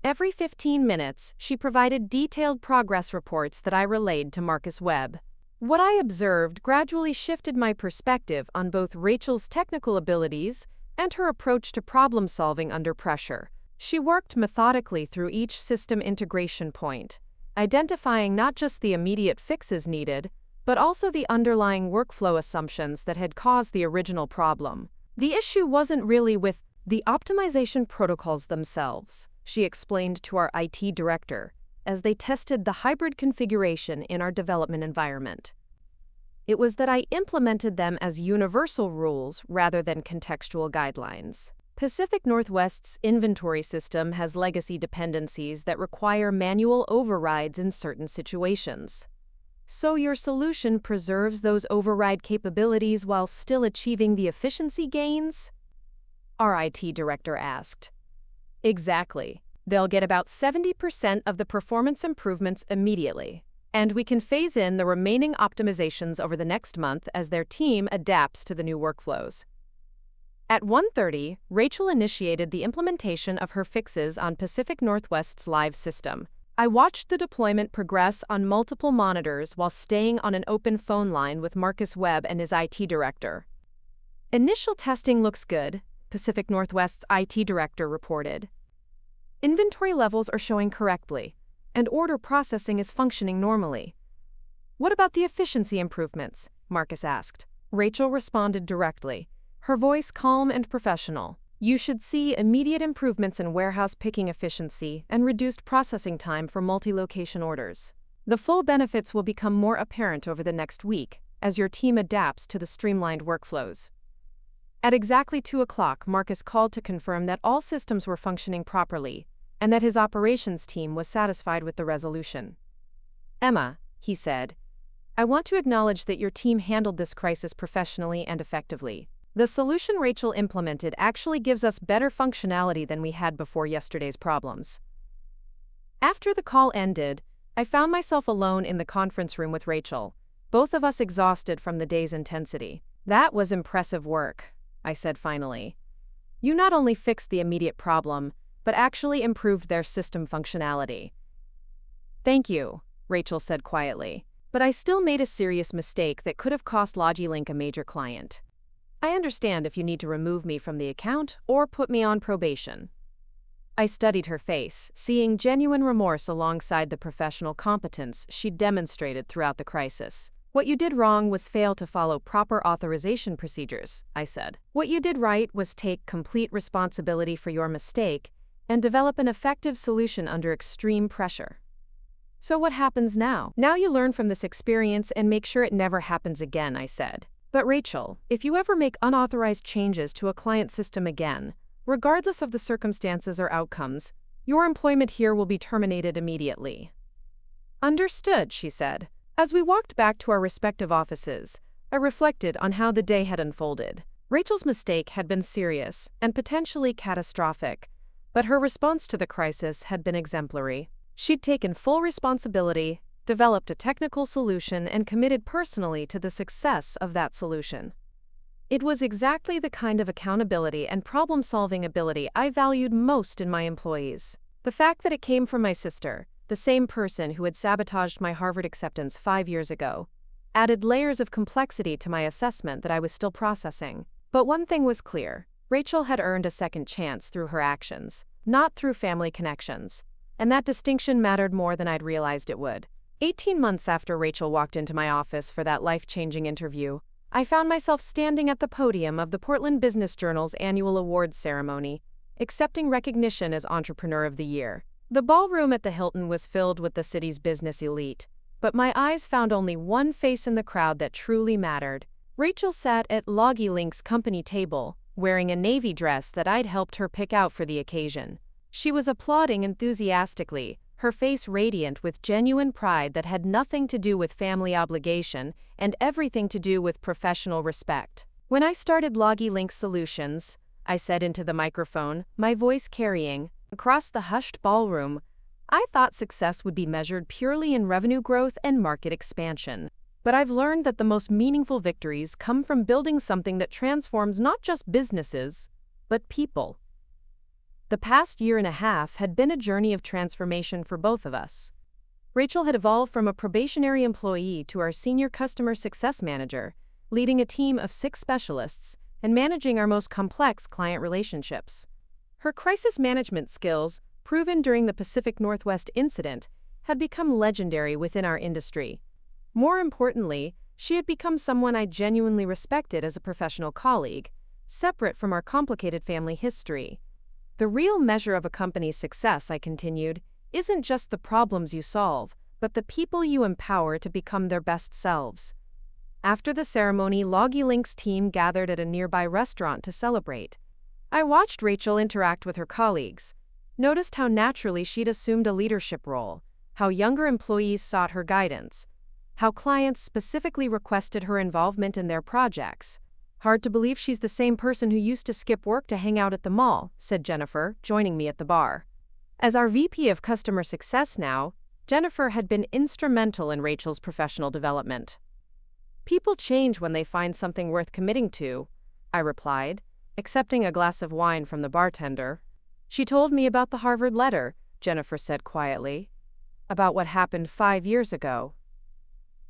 Every 15 minutes, she provided detailed progress reports that I relayed to Marcus Webb. What I observed gradually shifted my perspective on both Rachel's technical abilities and her approach to problem-solving under pressure. She worked methodically through each system integration point, identifying not just the immediate fixes needed, but also the underlying workflow assumptions that had caused the original problem. The issue wasn't really with the optimization protocols themselves, she explained to our IT director, as they tested the hybrid configuration in our development environment. It was that I implemented them as universal rules rather than contextual guidelines. Pacific Northwest's inventory system has legacy dependencies that require manual overrides in certain situations. So your solution preserves those override capabilities while still achieving the efficiency gains? Our IT director asked. Exactly. They'll get about 70% of the performance improvements immediately, and we can phase in the remaining optimizations over the next month as their team adapts to the new workflows. At 1:30, Rachel initiated the implementation of her fixes on Pacific Northwest's live system. I watched the deployment progress on multiple monitors while staying on an open phone line with Marcus Webb and his IT director. Initial testing looks good, Pacific Northwest's IT director reported. Inventory levels are showing correctly, and order processing is functioning normally. What about the efficiency improvements? Marcus asked. Rachel responded directly, her voice calm and professional. You should see immediate improvements in warehouse picking efficiency and reduced processing time for multi-location orders. The full benefits will become more apparent over the next week as your team adapts to the streamlined workflows. At exactly 2 o'clock, Marcus called to confirm that all systems were functioning properly and that his operations team was satisfied with the resolution. Emma, he said, I want to acknowledge that your team handled this crisis professionally and effectively. The solution Rachel implemented actually gives us better functionality than we had before yesterday's problems. After the call ended, I found myself alone in the conference room with Rachel, both of us exhausted from the day's intensity. That was impressive work, I said finally. You not only fixed the immediate problem, but actually improved their system functionality. Thank you, Rachel said quietly, but I still made a serious mistake that could have cost LogiLink a major client. I understand if you need to remove me from the account or put me on probation. I studied her face, seeing genuine remorse alongside the professional competence she'd demonstrated throughout the crisis. What you did wrong was fail to follow proper authorization procedures, I said. What you did right was take complete responsibility for your mistake and develop an effective solution under extreme pressure. So what happens now? Now you learn from this experience and make sure it never happens again, I said. But Rachel, if you ever make unauthorized changes to a client system again, regardless of the circumstances or outcomes, your employment here will be terminated immediately. Understood, she said. As we walked back to our respective offices, I reflected on how the day had unfolded. Rachel's mistake had been serious and potentially catastrophic, but her response to the crisis had been exemplary. She'd taken full responsibility, developed a technical solution, and committed personally to the success of that solution. It was exactly the kind of accountability and problem-solving ability I valued most in my employees. The fact that it came from my sister, the same person who had sabotaged my Harvard acceptance 5 years ago, added layers of complexity to my assessment that I was still processing. But one thing was clear: Rachel had earned a second chance through her actions, not through family connections, and that distinction mattered more than I'd realized it would. 18 months after Rachel walked into my office for that life-changing interview, I found myself standing at the podium of the Portland Business Journal's annual awards ceremony, accepting recognition as Entrepreneur of the Year. The ballroom at the Hilton was filled with the city's business elite, but my eyes found only one face in the crowd that truly mattered. Rachel sat at LogiLink's company table, wearing a navy dress that I'd helped her pick out for the occasion. She was applauding enthusiastically, her face radiant with genuine pride that had nothing to do with family obligation and everything to do with professional respect. When I started LogiLink Solutions, I said into the microphone, my voice carrying, across the hushed ballroom, I thought success would be measured purely in revenue growth and market expansion. But I've learned that the most meaningful victories come from building something that transforms not just businesses, but people. The past year and a half had been a journey of transformation for both of us. Rachel had evolved from a probationary employee to our senior customer success manager, leading a team of 6 specialists and managing our most complex client relationships. Her crisis management skills, proven during the Pacific Northwest incident, had become legendary within our industry. More importantly, she had become someone I genuinely respected as a professional colleague, separate from our complicated family history. The real measure of a company's success, I continued, isn't just the problems you solve, but the people you empower to become their best selves. After the ceremony, LogiLink's team gathered at a nearby restaurant to celebrate. I watched Rachel interact with her colleagues, noticed how naturally she'd assumed a leadership role, how younger employees sought her guidance, how clients specifically requested her involvement in their projects. Hard to believe she's the same person who used to skip work to hang out at the mall, said Jennifer, joining me at the bar. As our VP of Customer Success now, Jennifer had been instrumental in Rachel's professional development. People change when they find something worth committing to, I replied, accepting a glass of wine from the bartender. She told me about the Harvard letter, Jennifer said quietly. about what happened 5 years ago.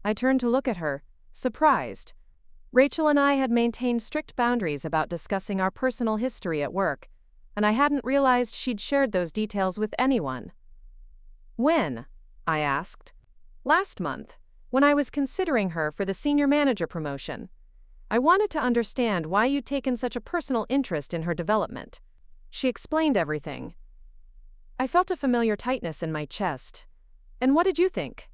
I turned to look at her, surprised. Rachel and I had maintained strict boundaries about discussing our personal history at work, and I hadn't realized she'd shared those details with anyone. When? I asked. Last month, when I was considering her for the senior manager promotion. I wanted to understand why you'd taken such a personal interest in her development. She explained everything. I felt a familiar tightness in my chest. And what did you think?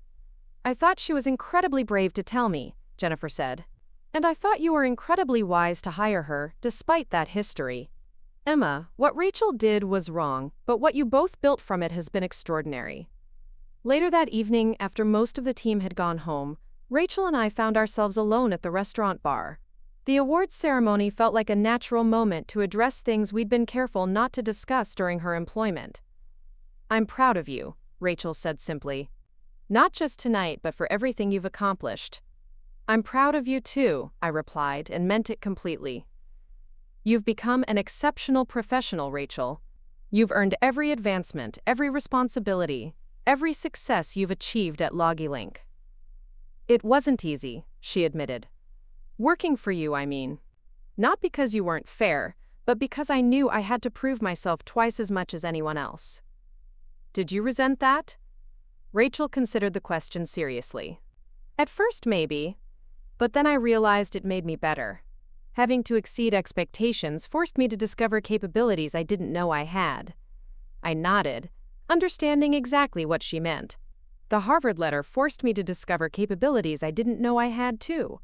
I thought she was incredibly brave to tell me, Jennifer said. And I thought you were incredibly wise to hire her, despite that history. Emma, what Rachel did was wrong, but what you both built from it has been extraordinary. Later that evening, after most of the team had gone home, Rachel and I found ourselves alone at the restaurant bar. The awards ceremony felt like a natural moment to address things we'd been careful not to discuss during her employment. I'm proud of you, Rachel said simply. Not just tonight, but for everything you've accomplished. I'm proud of you too, I replied, and meant it completely. You've become an exceptional professional, Rachel. You've earned every advancement, every responsibility, every success you've achieved at LogiLink. It wasn't easy, she admitted. Working for you, I mean. Not because you weren't fair, but because I knew I had to prove myself twice as much as anyone else. Did you resent that? Rachel considered the question seriously. At first, maybe, but then I realized it made me better. Having to exceed expectations forced me to discover capabilities I didn't know I had. I nodded, understanding exactly what she meant. The Harvard letter forced me to discover capabilities I didn't know I had too.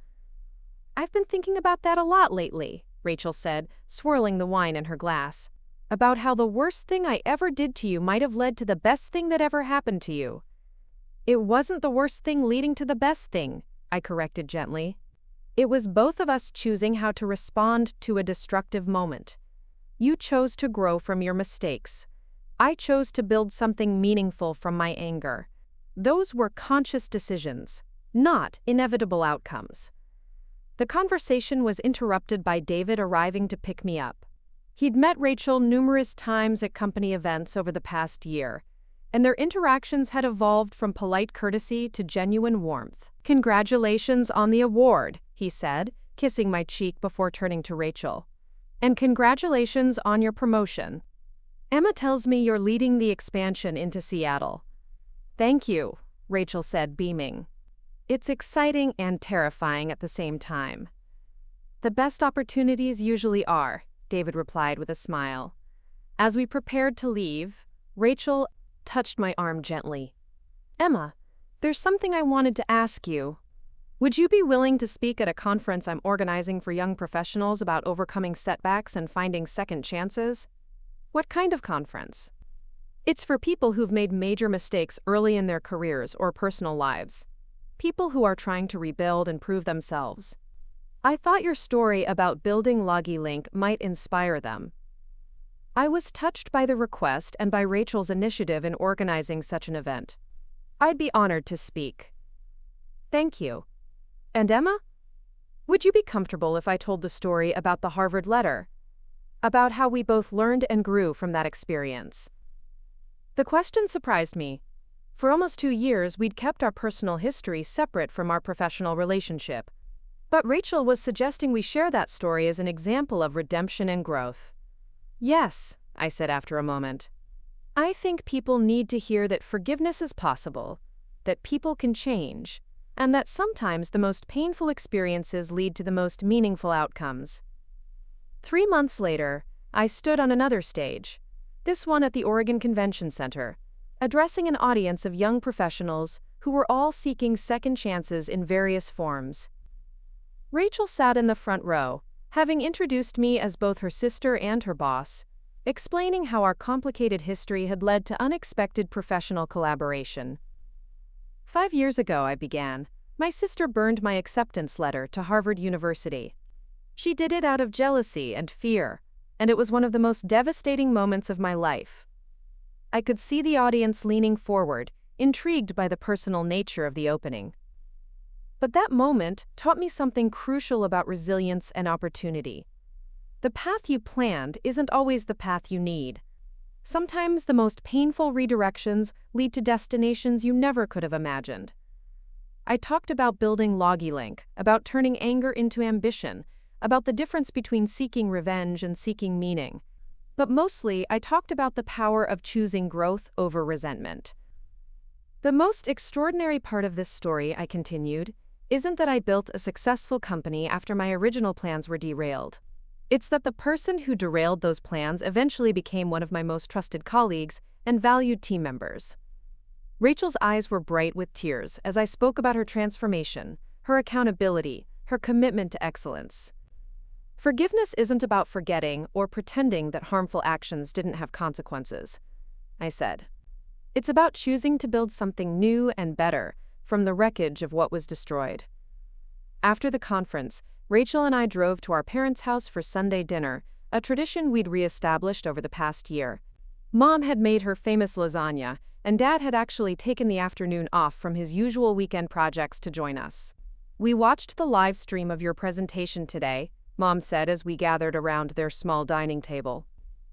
I've been thinking about that a lot lately, Rachel said, swirling the wine in her glass. About how the worst thing I ever did to you might have led to the best thing that ever happened to you. It wasn't the worst thing leading to the best thing, I corrected gently. It was both of us choosing how to respond to a destructive moment. You chose to grow from your mistakes. I chose to build something meaningful from my anger. Those were conscious decisions, not inevitable outcomes. The conversation was interrupted by David arriving to pick me up. He'd met Rachel numerous times at company events over the past year, and their interactions had evolved from polite courtesy to genuine warmth. Congratulations on the award, he said, kissing my cheek before turning to Rachel. And congratulations on your promotion. Emma tells me you're leading the expansion into Seattle. Thank you, Rachel said, beaming. It's exciting and terrifying at the same time. The best opportunities usually are, David replied with a smile. As we prepared to leave, Rachel touched my arm gently. Emma, there's something I wanted to ask you. Would you be willing to speak at a conference I'm organizing for young professionals about overcoming setbacks and finding second chances? What kind of conference? It's for people who've made major mistakes early in their careers or personal lives. People who are trying to rebuild and prove themselves. I thought your story about building LogiLink might inspire them. I was touched by the request and by Rachel's initiative in organizing such an event. I'd be honored to speak. Thank you. And Emma? Would you be comfortable if I told the story about the Harvard letter? About how we both learned and grew from that experience. The question surprised me. For almost 2 years, we'd kept our personal history separate from our professional relationship. But Rachel was suggesting we share that story as an example of redemption and growth. Yes, I said after a moment. I think people need to hear that forgiveness is possible, that people can change, and that sometimes the most painful experiences lead to the most meaningful outcomes. 3 months later, I stood on another stage, this one at the Oregon Convention Center, addressing an audience of young professionals who were all seeking second chances in various forms. Rachel sat in the front row, having introduced me as both her sister and her boss, explaining how our complicated history had led to unexpected professional collaboration. 5 years ago, I began, my sister burned my acceptance letter to Harvard University. She did it out of jealousy and fear, and it was one of the most devastating moments of my life. I could see the audience leaning forward, intrigued by the personal nature of the opening. But that moment taught me something crucial about resilience and opportunity. The path you planned isn't always the path you need. Sometimes the most painful redirections lead to destinations you never could have imagined. I talked about building LoggyLink, about turning anger into ambition, about the difference between seeking revenge and seeking meaning. But mostly, I talked about the power of choosing growth over resentment. The most extraordinary part of this story, I continued, isn't that I built a successful company after my original plans were derailed. It's that the person who derailed those plans eventually became one of my most trusted colleagues and valued team members. Rachel's eyes were bright with tears as I spoke about her transformation, her accountability, her commitment to excellence. Forgiveness isn't about forgetting or pretending that harmful actions didn't have consequences, I said. It's about choosing to build something new and better from the wreckage of what was destroyed. After the conference, Rachel and I drove to our parents' house for Sunday dinner, a tradition we'd reestablished over the past year. Mom had made her famous lasagna, and Dad had actually taken the afternoon off from his usual weekend projects to join us. "We watched the live stream of your presentation today," Mom said as we gathered around their small dining table.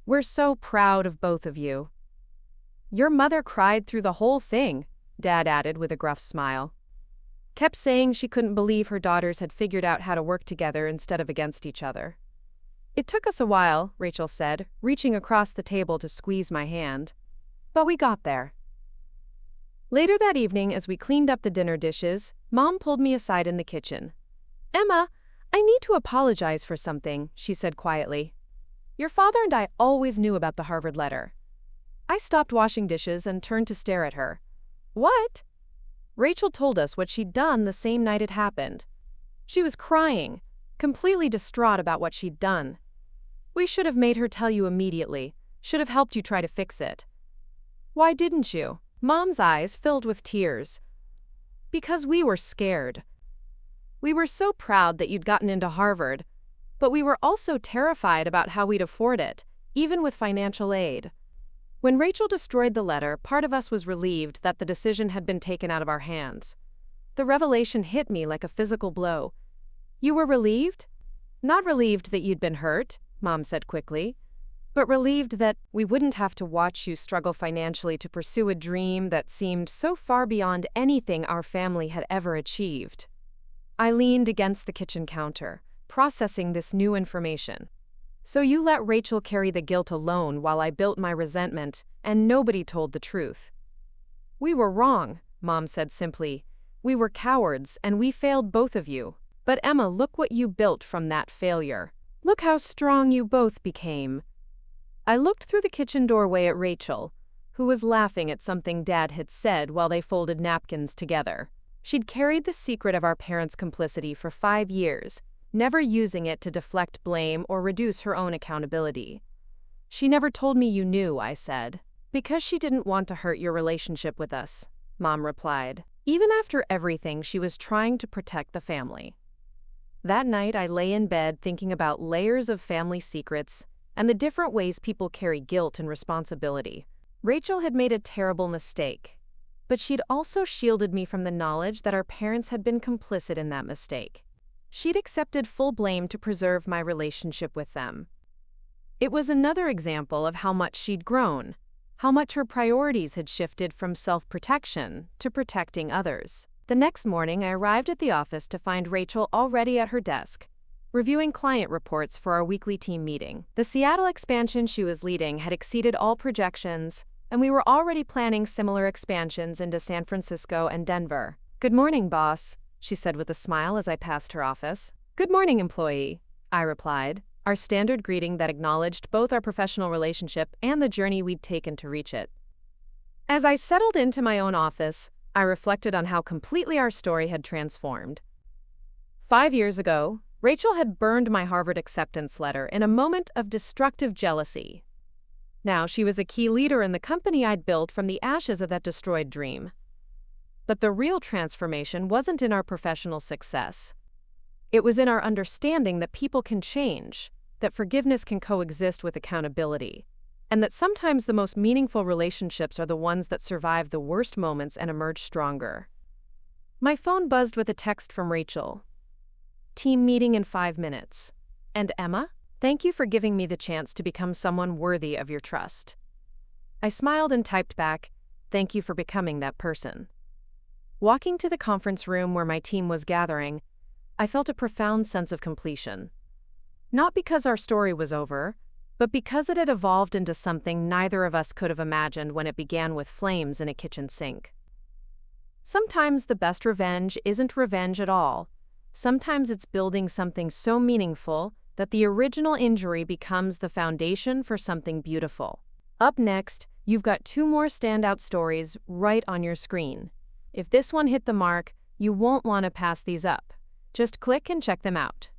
"We're so proud of both of you." "Your mother cried through the whole thing," Dad added with a gruff smile. "Kept saying she couldn't believe her daughters had figured out how to work together instead of against each other." "It took us a while," Rachel said, reaching across the table to squeeze my hand. "But we got there." Later that evening, as we cleaned up the dinner dishes, Mom pulled me aside in the kitchen. "Emma, I need to apologize for something," she said quietly. "Your father and I always knew about the Harvard letter." I stopped washing dishes and turned to stare at her. "What?" Rachel told us what she'd done the same night it happened. She was crying, completely distraught about what she'd done. "We should have made her tell you immediately, should have helped you try to fix it." "Why didn't you?" Mom's eyes filled with tears. "Because we were scared. We were so proud that you'd gotten into Harvard, but we were also terrified about how we'd afford it, even with financial aid." When Rachel destroyed the letter, part of us was relieved that the decision had been taken out of our hands. The revelation hit me like a physical blow. "You were relieved?" "Not relieved that you'd been hurt," Mom said quickly, "but relieved that we wouldn't have to watch you struggle financially to pursue a dream that seemed so far beyond anything our family had ever achieved." I leaned against the kitchen counter, processing this new information. "So you let Rachel carry the guilt alone while I built my resentment, and nobody told the truth." "We were wrong," Mom said simply. "We were cowards, and we failed both of you. But Emma, look what you built from that failure. Look how strong you both became." I looked through the kitchen doorway at Rachel, who was laughing at something Dad had said while they folded napkins together. She'd carried the secret of our parents' complicity for 5 years, never using it to deflect blame or reduce her own accountability. "She never told me you knew," I said. "Because she didn't want to hurt your relationship with us," Mom replied. Even after everything, she was trying to protect the family. That night, I lay in bed thinking about layers of family secrets and the different ways people carry guilt and responsibility. Rachel had made a terrible mistake, but she'd also shielded me from the knowledge that our parents had been complicit in that mistake. She'd accepted full blame to preserve my relationship with them. It was another example of how much she'd grown, how much her priorities had shifted from self-protection to protecting others. The next morning, I arrived at the office to find Rachel already at her desk, reviewing client reports for our weekly team meeting. The Seattle expansion she was leading had exceeded all projections, and we were already planning similar expansions into San Francisco and Denver. "Good morning, boss," she said with a smile as I passed her office. "Good morning, employee," I replied, our standard greeting that acknowledged both our professional relationship and the journey we'd taken to reach it. As I settled into my own office, I reflected on how completely our story had transformed. 5 years ago, Rachel had burned my Harvard acceptance letter in a moment of destructive jealousy. Now she was a key leader in the company I'd built from the ashes of that destroyed dream. But the real transformation wasn't in our professional success. It was in our understanding that people can change, that forgiveness can coexist with accountability, and that sometimes the most meaningful relationships are the ones that survive the worst moments and emerge stronger. My phone buzzed with a text from Rachel. "Team meeting in 5 minutes. And Emma, thank you for giving me the chance to become someone worthy of your trust." I smiled and typed back, "Thank you for becoming that person." Walking to the conference room where my team was gathering, I felt a profound sense of completion. Not because our story was over, but because it had evolved into something neither of us could have imagined when it began with flames in a kitchen sink. Sometimes the best revenge isn't revenge at all. Sometimes it's building something so meaningful that the original injury becomes the foundation for something beautiful. Up next, you've got 2 more standout stories right on your screen. If this one hit the mark, you won't want to pass these up. Just click and check them out.